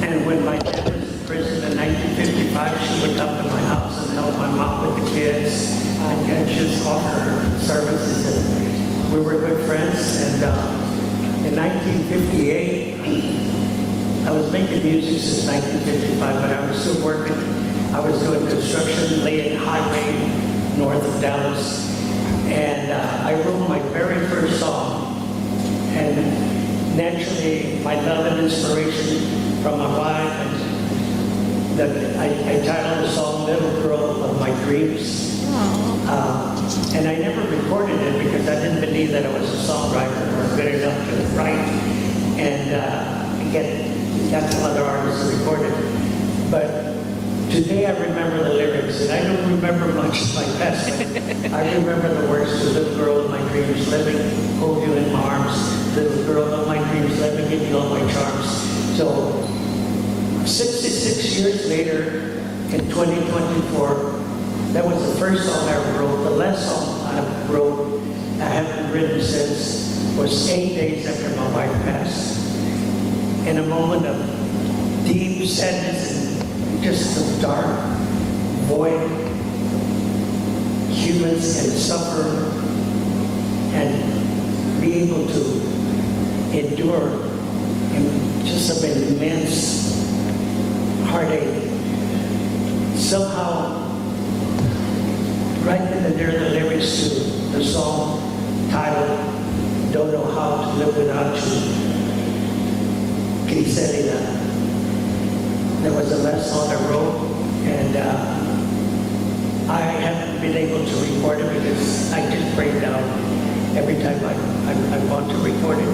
And when my dad was in prison in 1955, she would come to my house and help my mom with the kids and just offer her services. And we were good friends. And in 1958, I was making music since 1955, but I was still working. I was doing construction, laying highway north of Dallas. And I wrote my very first song. And naturally, my love and inspiration from my wife, and that I titled the song "Little Girl of My Dreams." And I never recorded it because I didn't believe that I was a songwriter or good enough to write and got some other artists to record it. But today I remember the lyrics, and I don't remember much of my past. I remember the words to "Little girl of my dreams, let me hold you in my arms. Little girl of my dreams, let me give you all my charms." So 66 years later, in 2024, that was the first song I ever wrote. The last song I wrote, I haven't written since, was 8 days after my wife passed. In a moment of deep sadness and just a dark void, humans can suffer and be able to endure just an immense heartache. Somehow, right then and there, the lyrics to the song titled "Don't Know How to Live Without You," Griselida. That was the last song I wrote, and I haven't been able to record it because I just break down every time I want to record it.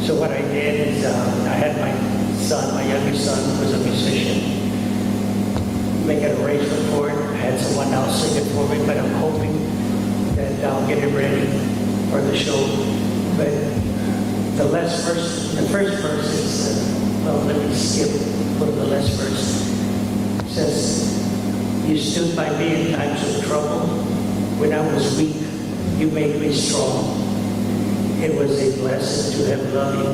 So what I did is I had my son, my youngest son, who was a musician, make an arrangement for it. I had someone else sing it for me, but I'm hoping that I'll get it ready for the show. But the first verse is, well, let me skip for the last verse. It says, "You stood by me in times of trouble. When I was weak, you made me strong. It was a blessing to have loved you.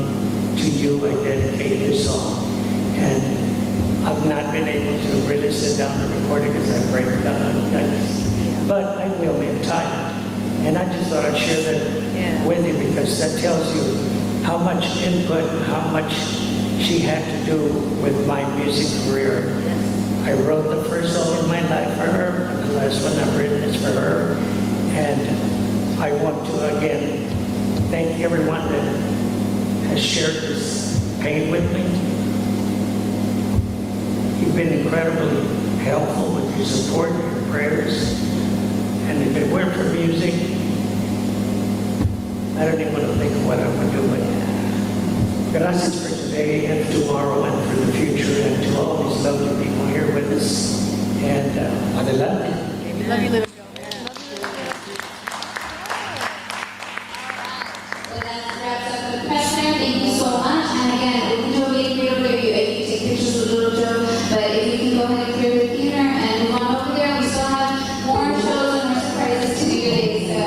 To you I dedicate this song." And I've not been able to really sit down and record it because I break down. But I will in time. And I just thought I'd share that with you because that tells you how much input, how much she had to do with my music career. I wrote the first song in my life for her, and the last one I've written is for her. And I want to again thank everyone that has shared this pain with me. You've been incredibly helpful with your support, your prayers, and if it weren't for music, I don't even want to think of what I would do. But gracias for today and tomorrow and for the future, and to all these lovely people here with us. And adelante. Love you, little. So that wraps up the press fair. Thank you so much. And again, Little Joe being here will give you you can take pictures with Little Joe, but if you can go ahead and clear the theater and move on over there, we still have more shows and more surprises to do today. So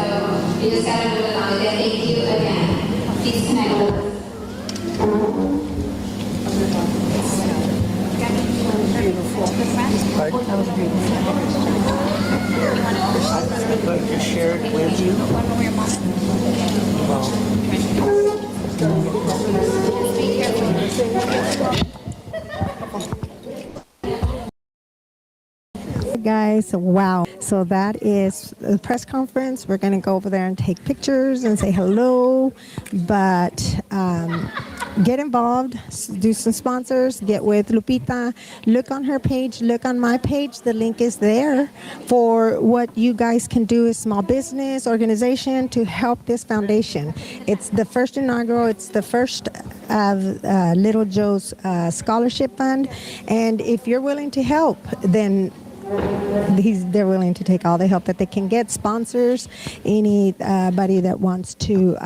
you just gotta move it on. Again, thank you again. Please connect with us. I'd like to share it with you. Guys, wow. So that is the press conference. We're going to go over there and take pictures and say hello. But get involved, do some sponsors, get with Lupita, look on her page, look on my page. The link is there for what you guys can do as small business organization to help this foundation. It's the first inaugural, it's the first of Little Joe's scholarship fund. And if you're willing to help, then they're willing to take all the help that they can get. Sponsors, anybody that wants to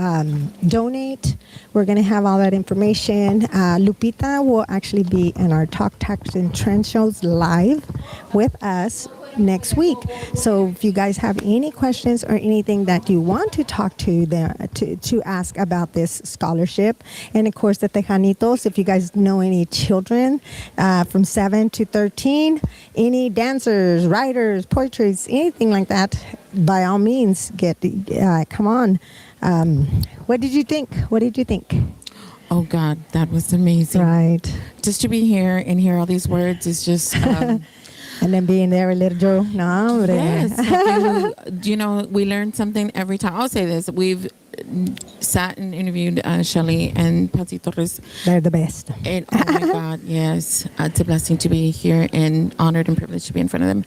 donate, We're going to have all that information. Lupita will actually be in our Talk Tax and Trend shows live with us next week. So if you guys have any questions or anything that you want to talk to them to ask about this scholarship, and of course the Tejanitos, if you guys know any children from 7 to 13, any dancers, writers, poetries, anything like that, by all means, come on. What did you think? What did you think? Oh God, that was amazing. Right. Just to be here and hear all these words is just. And then being there with little Joe. No, hombre. Yes, you know, we learn something every time. I'll say this: we've sat and interviewed Shelley and Patsy Torres. They're the best. And oh my God, yes, it's a blessing to be here and honored and privileged to be in front of them.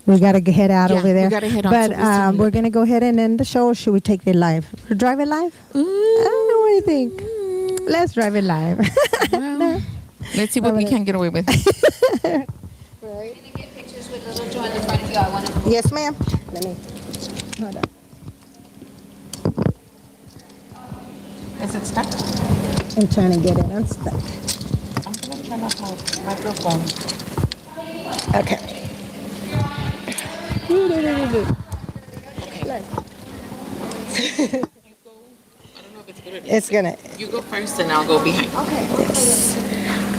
We got to head out Yeah, over there. we gotta head on, But so we'll see. we're going to go ahead and end the show. Or should we take it live? Or drive it live? I don't know. What do you think? Let's drive it live. Well, let's see what we can get away with. Can I get pictures with little Joe in the front of you? I want to. Yes, ma'am. Let me. Hold on. Is it stuck? I'm trying to get it unstuck. I'm gonna turn off my microphone. Okay. It's gonna. You go first, and I'll go behind. Okay.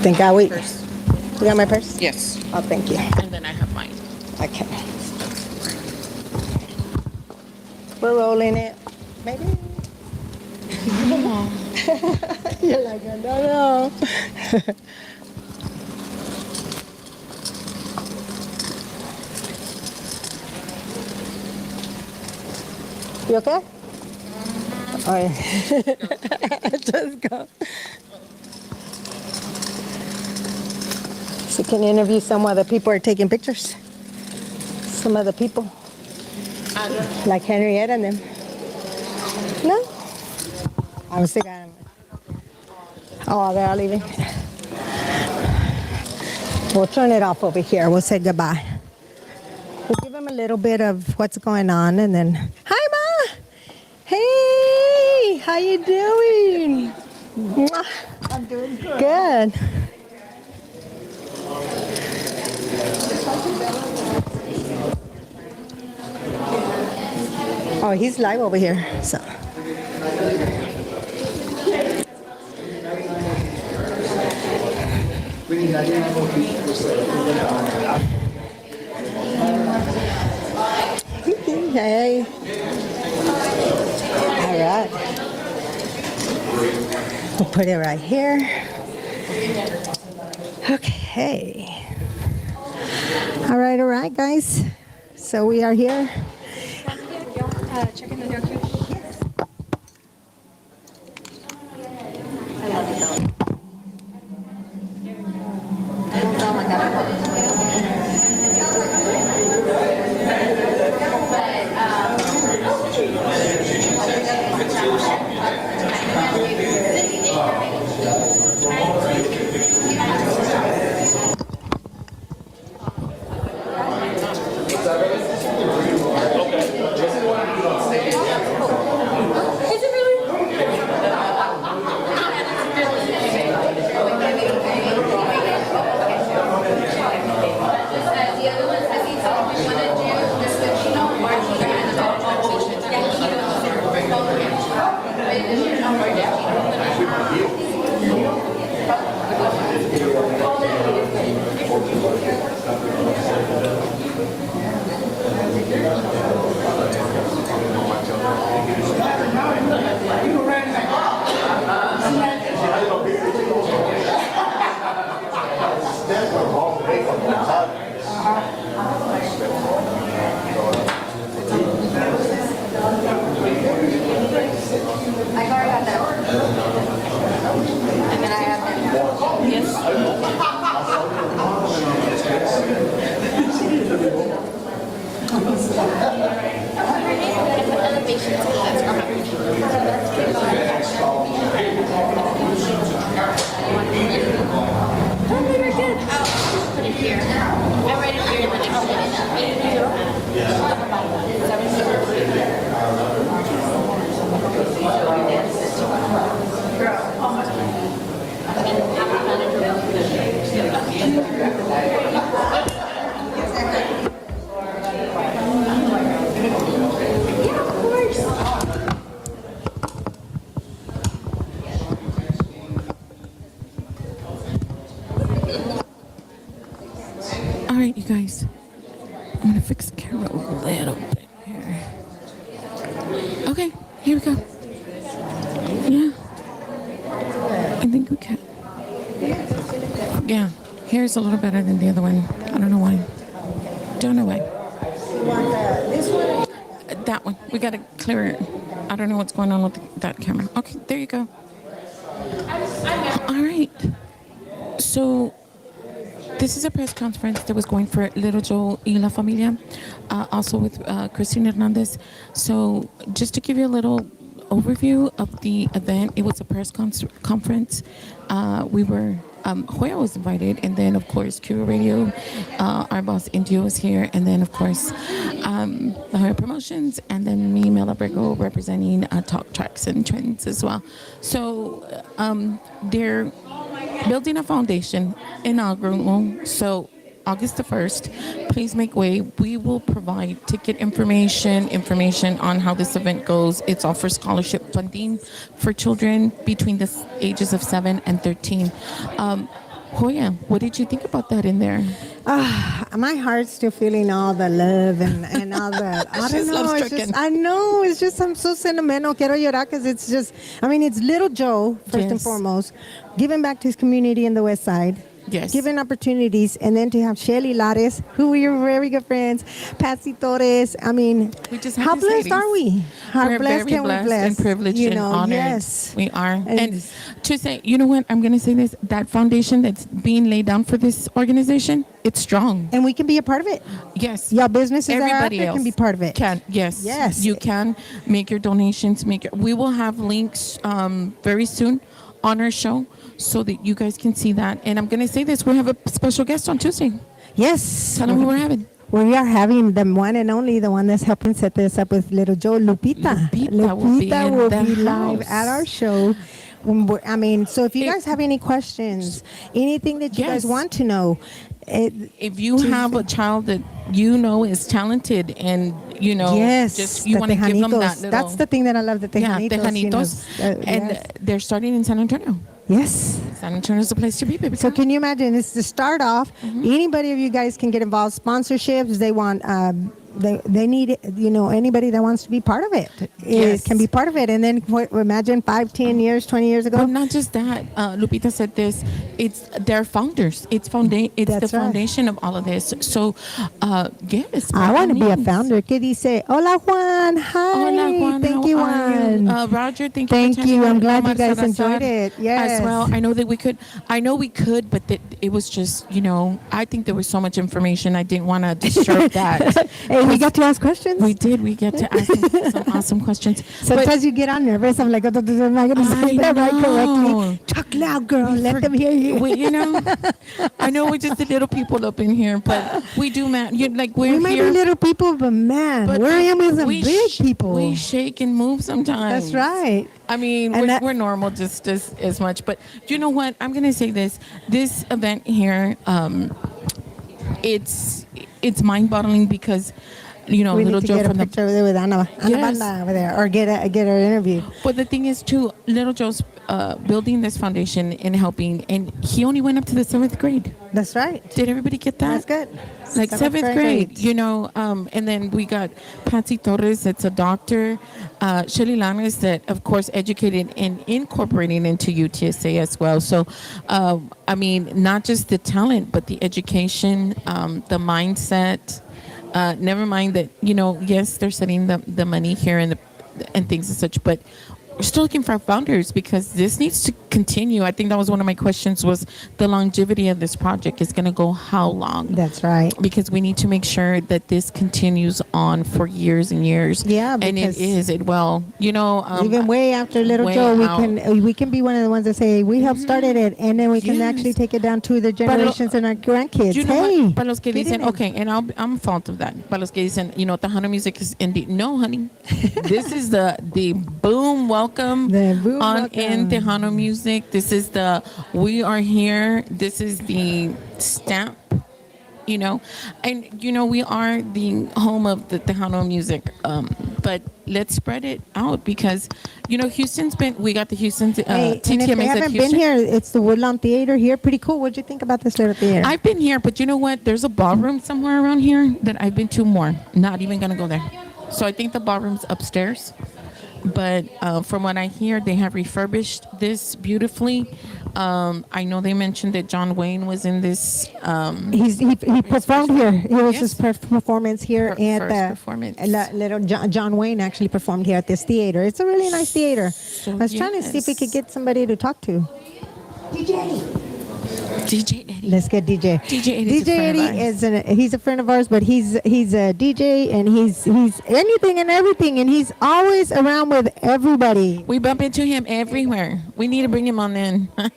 Think I wait. First. You got my purse? Yes. Oh, thank you. And then I have mine. Okay. We're rolling it. Maybe. You're like, I don't know. You okay? Oh, yeah. Just go. So can you interview some other people who are taking pictures? Some other people? Like Henrietta and them? No? I was thinking. Oh, they're all leaving. We'll turn it off over here. We'll say goodbye. We'll give them a little bit of what's going on and then. Hi, Ma! Hey! How you doing? Mwah. I'm doing good. Good. Oh, he's live over here, so. Hey. All right. We'll put it right here. Okay. All right, guys. So we are here. Checking the door. Here. Okay, here we go. Yeah. I think we can. Yeah, here's a little better than the other one. I don't know why. Don't know why. You want this one? That one. We got to clear it. I don't know what's going on with that camera. Okay, there you go. All right. So this is a press conference that was going for Little Joe y La Familia, also with Christine Hernandez. So just to give you a little overview of the event, it was a press conference. We were, Hoya was invited, and then of course Cuba Radio, our boss Indio was here, and then of course the Hoya Promotions, and then me, Mela Brego, representing Talk Tracks and Trends as well. So they're building a foundation inaugural. So August the 1st, please make way. We will provide ticket information on how this event goes. It's all for scholarship funding for children between the ages of 7 and 13. Hoya, what did you think about that in there? My heart's still feeling all the love and all the, I don't know, it's just, I know, it's just, I'm so sentimental, quiero llorar, because it's just, I mean, it's little Joe, first and foremost, giving back to his community in the West Side. Yes. Giving opportunities, and then to have Shelly Lares, who we are very good friends, Patsy Torres. I mean, how blessed are we? How We're blessed very can we blessed bless? and privileged and honored. Yes. We are. And to say, you know what, I'm going to say this, that foundation that's being laid down for this organization, it's strong. And we can be a part of it. Yes. Y'all businesses Everybody that are out there else can be part of it. Yes. Yes. You can make your donations. We will have links very soon on our show so that you guys can see that. And I'm going to say this, we have a special guest on Tuesday. Yes. Tell them who we're having. We are having the one and only, the one that's helping set this up with Little Joe, Lupita. Lupita will be live house. at our show. I mean, so if you guys have any questions, anything that you guys want to know. If you have a child that you know is talented and, you know, just you want to give them that little. That's the thing that I love, the Tejanitos. Tejanitos. And they're starting in San Antonio. Yes. San Antonio is the place to be, baby. So can you imagine, it's to start off, anybody of you guys can get involved, sponsorships, they want, they need, you know, anybody that wants to be part of it, it can be part of it. And then imagine 5, 10 years, 20 years ago. But not just that, Lupita said this, it's their founders. It's the foundation of all of this. So, yes. I want to be a founder. ¿Qué dice? Hola, Juan. Hi. Hola, Juan. Thank you, Juan. Roger, thank you. Thank you. I'm glad you guys enjoyed it. Yes. As well. I know we could, but it was just, you know, I think there was so much information. I didn't want to disturb that. Hey, we got to ask questions. We did. We get to ask some awesome questions. Sometimes you get on nervous. I'm like, am I going to say that right correctly? Talk loud, girl. Let them hear you. You know, I know we're just the little people up in here, but we do, man. We might be little people, but man, where I am with some big people. We shake and move sometimes. That's right. I mean, we're normal just as much. But you know what? I'm going to say this. This event here, it's mind-boggling because, you know, we Little need to Joe get from a picture with Ana Banda over there, or get her interview. But the thing is, too, Little Joe's building this foundation and helping, and he only went up to the 7th grade. That's right. Did everybody get that? That's good. Like 7th grade, you know, and then we got Patsy Torres, that's a doctor, Shelly Lanes, that of course educated and incorporating into UTSA as well. So, I mean, not just the talent, but the education, the mindset. Never mind that, you know, yes, they're setting the money here and things and such, but we're still looking for founders because this needs to continue. I think that was one of my questions, was the longevity of this project is going to go how long? That's right. Because we need to make sure that this continues on for years and years. Yeah, and it will. You know, even way after Little Joe, we can be one of the ones that say we helped started it, and then we can actually take it down to the generations and our grandkids. You know hey, what? Para los que dicen, okay, and I'm fault of that. Para los que dicen, you know, Tejano music is indie. No, honey, this is the boom welcome in Tejano music. This is the we are here. This is the stamp. You know, and you know we are the home of the Tejano music, but let's spread it out because you know we got the Houston hey, and if TTMA they haven't been here, it's the Woodlawn Theater here. Pretty cool. What'd you think about this little theater? I've been here, but you know what? There's a ballroom somewhere around here that I've been to more. Not even gonna go there. So I think the ballroom's upstairs. but from what I hear, they have refurbished this beautifully. I know they mentioned that John Wayne was in this. He performed here. It was his Yes. performance here at First the performance. little John Wayne actually performed here at this theater. It's a really nice theater. So, I was trying to see if we yes. could get somebody to talk to. DJ Eddie. Let's get DJ. DJ Eddie's a friend of Eddie ours. he's a friend of ours, but he's a DJ and he's anything and everything, and he's always around with everybody. We bump into him everywhere. We need to bring him on in. Come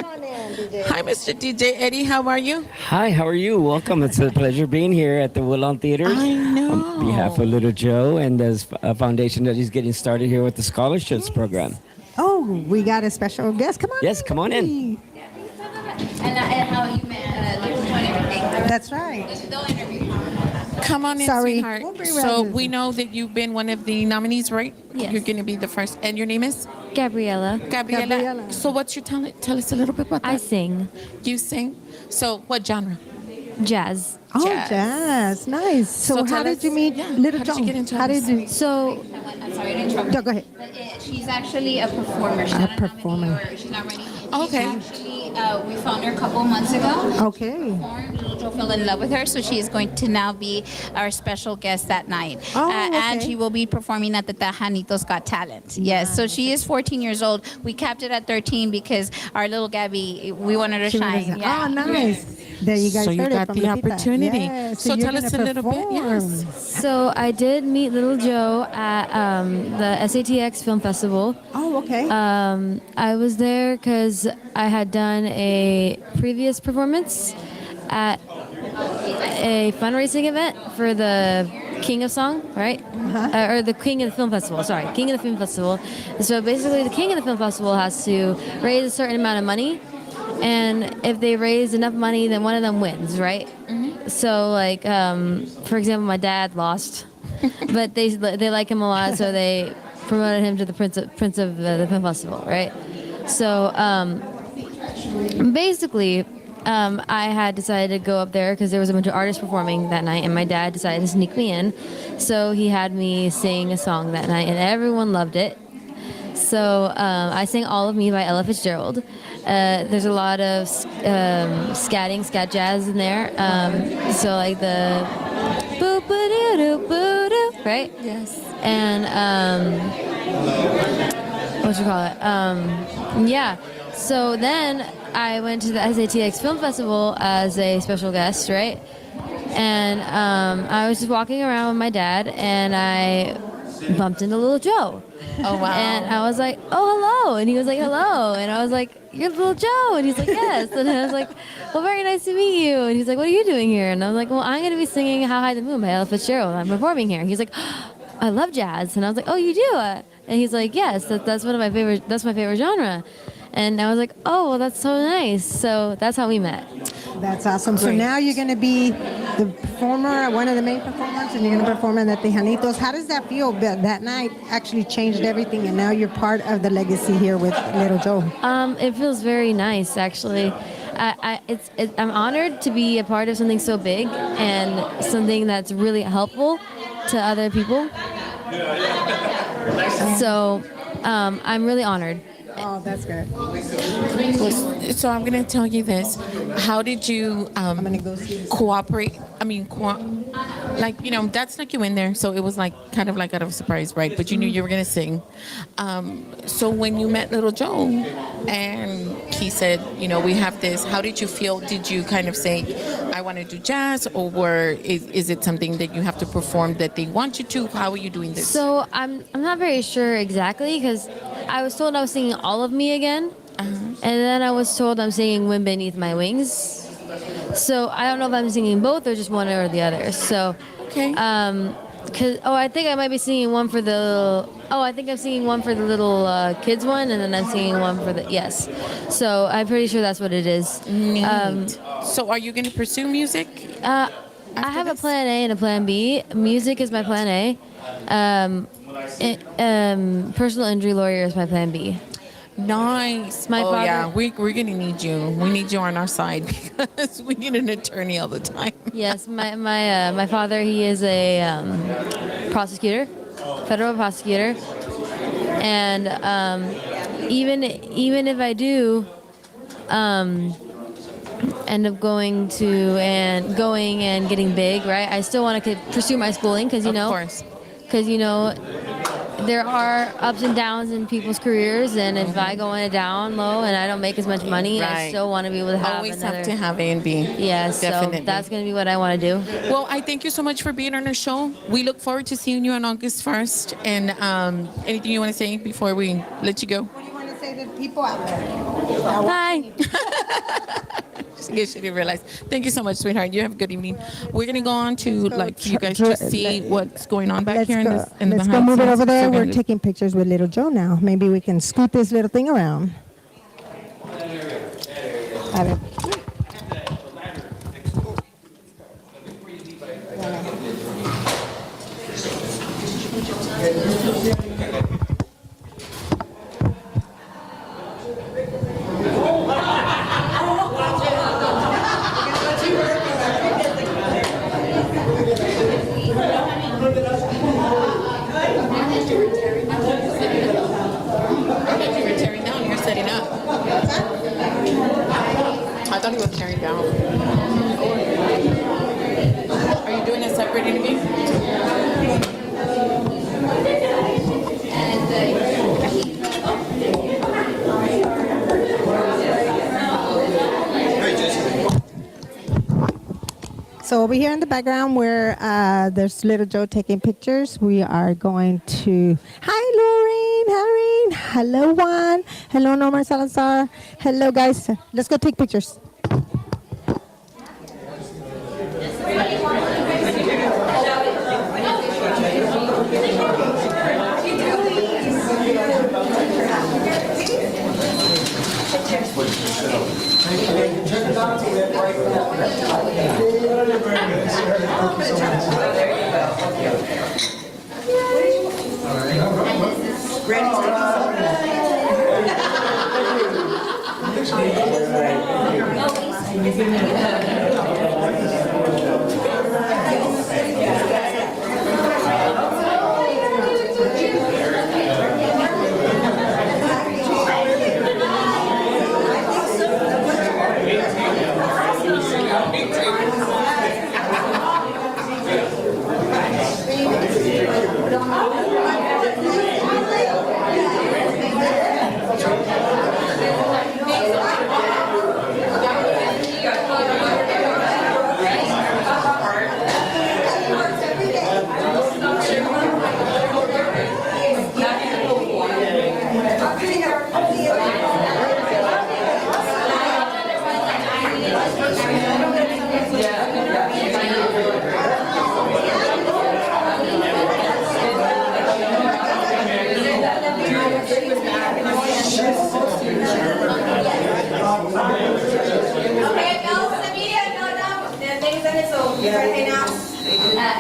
on in, DJ. Hi, Mr. DJ Eddie. How are you? Hi, how are you? Welcome. It's a pleasure being here at the Woodlawn Theater. I know. On behalf of Little Joe and the foundation that he's getting started here with the scholarships program. Oh, we got a special guest. Come on. Yes, come on in. And how you met Little Joe and everything. That's right. They'll interview you. Come on in, Sorry. sweetheart. We'll be So right we know that you've been one of the nominees, right? Yes. You're going to be the first. And your name is? Gabriella. Gabriela. Gabriela. So what's your talent? Tell us a little bit about that. I sing You sing? So what genre? jazz. Oh, Jazz. jazz. Nice. So, So how tell did us- you meet yeah, Little how did Joe? you get into How this? did you? So I'm sorry to interrupt. Go ahead. But she's actually a performer. She's A not a performer. nominee or she's not running. Okay. She's actually, we found her a couple months ago. Okay. Little Joe fell in love with her, so she is going to now be our special guest that night. Oh, And okay. she will be performing at the Tejanitos Got Talent. Yes, so she is 14 years old. We capped it at 13 because our little Gabby, we want her to She shine. was- Yeah. Oh, nice. There you guys So you heard it got from the Lupita. opportunity. Yes, So you're tell us gonna a little bit, perform. yes. so I did meet Little Joe at the SATX Film Festival. Oh, okay. I was there because I had done a previous performance at a fundraising event for the King of Song, right? Or the King of the Film Festival, sorry, King of the Film Festival. So basically, the King of the Film Festival has to raise a certain amount of money, and if they raise enough money, then one of them wins, right? So, like, for example, my dad lost, but they like him a lot, so they promoted him to the Prince of the Film Festival, right? So, basically, I had decided to go up there because there was a bunch of artists performing that night, and my dad decided to sneak me in. So he had me sing a song that night, and everyone loved it. So I sang "All of Me" by Ella Fitzgerald. There's a lot of scat jazz in there. So like the boo boo doo doo boo doo, right? Yes. And what you call it? Yeah. So then I went to the SATX Film Festival as a special guest, right? And I was just walking around with my dad, and I bumped into Little Joe. Oh, wow. And I was like, "Oh, hello!" And he was like, "Hello!" And I was like, "You're Little Joe?" And he's like, "Yes." And I was like, "Well, very nice to meet you." And he's like, "What are you doing here?" And I was like, "Well, I'm going to be singing How High the Moon by Ella Fitzgerald. I'm performing here." He's like, "I love jazz." And I was like, "Oh, you do?" And he's like, "Yes, that's one of my favorite. That's my favorite genre." And I was like, "Oh, well, that's so nice." So that's how we met. That's awesome. So now you're going to be the performer, one of the main performers, and you're going to perform at the Tejanitos. How does that feel? That night actually changed everything, and now you're part of the legacy here with Little Joe. It feels very nice, actually. I'm honored to be a part of something so big and something that's really helpful to other people. So I'm really honored. Oh, that's good. So I'm going to tell you this. How did you cooperate? I mean, like, you know, Dad snuck you in there, so it was like kind of like out of surprise, right? But you knew you were going to sing. So when you met Little Joe and he said, you know, we have this, how did you feel? Did you kind of say, I want to do jazz, or is it something that you have to perform that they want you to? How are you doing this? So I'm not very sure exactly because I was told I was singing All of Me again, and then I was told I'm singing Wind Beneath My Wings. So I don't know if I'm singing both or just one or the other. So okay. I think I might be singing one for the. I think I'm singing one for the little kids one, and then I'm singing one for the yes. So I'm pretty sure that's what it is. Neat. So are you going to pursue music? I have a plan A and a plan B. Music is my plan A. Personal injury lawyer is my plan B. Nice. My father. Yeah, we're going to need you. We need you on our side because we need an attorney all the time. Yes, my father, he is a prosecutor, federal prosecutor, And even if I do end up going and getting big, right? I still want to pursue my schooling because Of course. there are ups and downs in people's careers, and if I go in a down low and I don't make as much money, I Right. still want to be able to have Always another. have to have A and B. Yeah, Definitely. so that's going to be what I want to do. Well, I thank you so much for being on our show. We look forward to seeing you on August 1st. And anything you want to say before we let you go? What do you want to say to the people out there? Hi. Just in case you didn't realize. Thank you so much, sweetheart. You have a good evening. We're gonna go on to you guys just see what's going on back here in the Let's go behind move it scenes. over there. So We're gonna- taking pictures with little Joe now. Maybe we can scoot this little thing around. A ver. You were tearing down. You're setting up. I thought he was tearing down. Are you doing a separate interview? So over here in the background where there's little Joe taking pictures, we are going to, hi Lorraine, hello Juan, hello Norma Salazar, hello guys, let's go take pictures.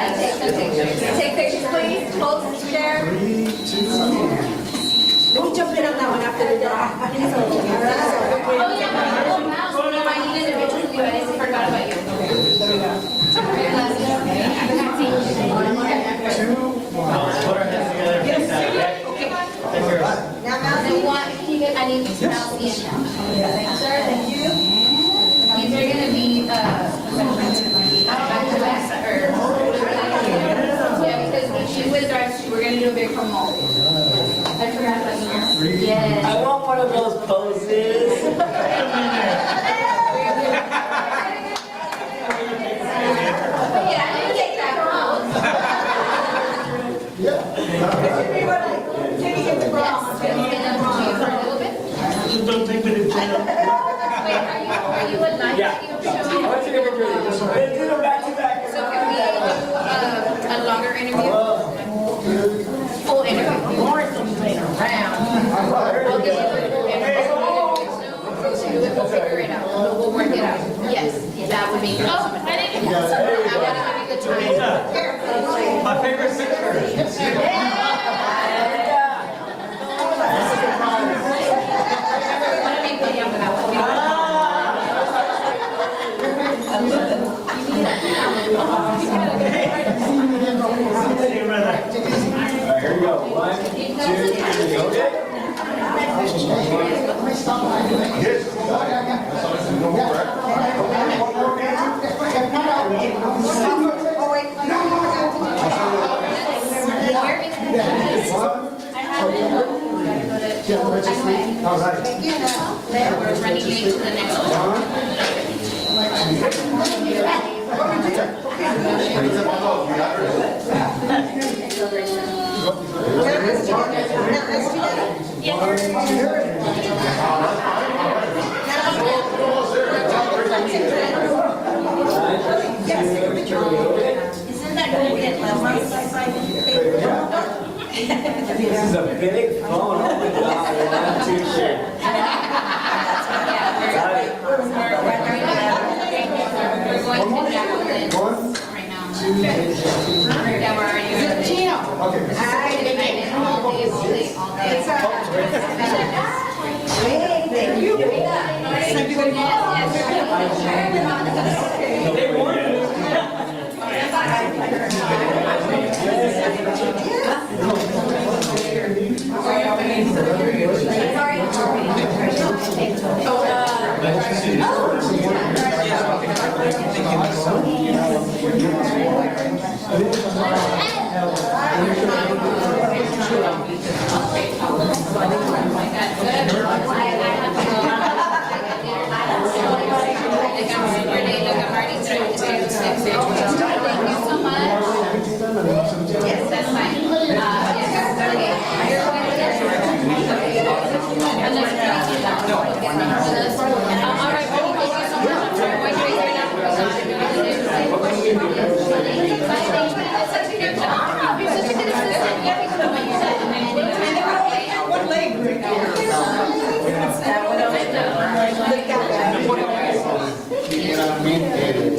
Take pictures, please. Hold the chair. 3, 2, 1. Let me jump in on that one after the Oh, yeah. Oh, mouse. No, I need individual view. I just forgot about you. I need you to mouse in now. Sir, thank you. These are gonna be, back to back, yeah, because she was drive, we're gonna do a big promo. I forgot about you. Yes. I want one of those poses. Yeah, I didn't take that Just don't take me to jail. Are you a live? Yeah. I want to take a picture of you. Just let's do them back to back. So can we do a longer interview? Full interview. Morrison's playing around. I'll get you the interview. We'll figure it out. We'll work it out. Yes, that would be good. Oh, I didn't. That would be a good time. My favorite picture. Here we go. 1, 2, 3. All right. We're running late to the next one. Isn't that going to get This is a big phone. Oh my God, I'm too sure. We're going to Jacqueline right now. Yeah, we're already ready. All day, all day, all day. Thank you.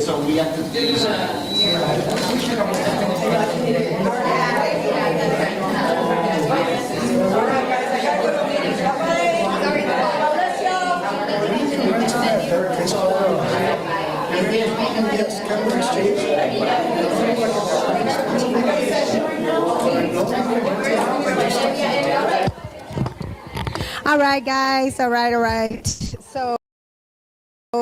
So we have to do All right, guys. All right. So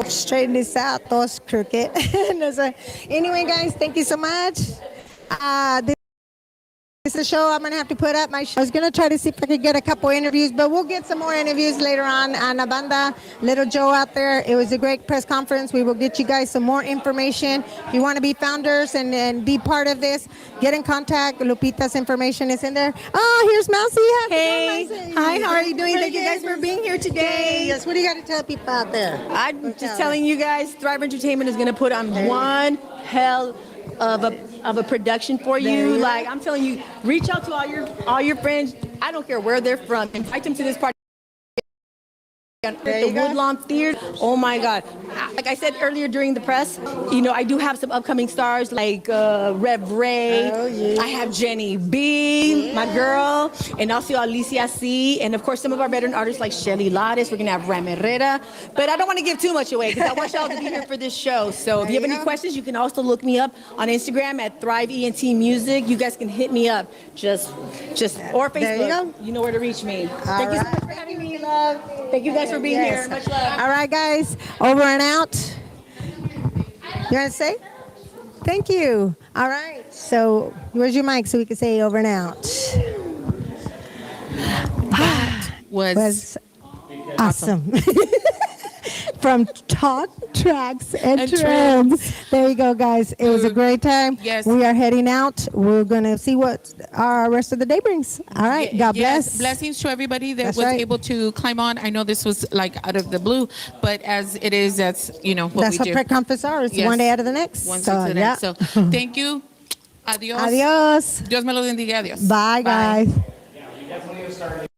straighten this out. Those crooked. Anyway, guys, thank you so much. This is a show I'm going to have to put up. I was going to try to see if I could get a couple interviews, but we'll get some more interviews later on. Ana Banda, Little Joe out there. It was a great press conference. We will get you guys some more information. If you want to be founders and be part of this, get in contact. Lupita's information is in there. Oh, here's Mousy. Hey. Hi, how are you doing? Thank you guys for being here today. Yes, what do you got to tell people out there? I'm just telling you guys, Thrive Entertainment is going to put on one hell of a production for you. Like, I'm telling you, reach out to all your friends. I don't care where they're from. Invite them to this party. At the Woodlawn Theater. Oh my God. Like I said earlier during the press, I do have some upcoming stars like Rev Ray. Oh, yeah. I have Jenny B, my girl, and also Alicia C. And of course, some of our veteran artists like Shelly Lattis. We're going to have Ram Herrera. But I don't want to give too much away because I want y'all to be here for this show. So if you have any questions, you can also look me up on Instagram at Thrive ENT Music. You guys can hit me up. Just or Facebook. There you go. You know where to reach me. Thank you so much for having me, love. Thank you guys for being here. Much love. All right, guys. Over and out. You want to say? Thank you. All right. So where's your mic so we can say over and out? Was awesome. From Talk, Tracks, and Trends. There you go, guys. It was a great time. Yes. We are heading out. We're going to see what our rest of the day brings. All right. God bless. Yes, blessings to everybody that That's was right. able to climb on. I know this was like out of the blue, but as it is, that's what That's we what do. pre-conference are. It's Yes. one day out of the next. One day to the next. So thank you. Adios. Adios. Dios me lo bendiga. Adios. Bye, guys. Yeah, we definitely have started.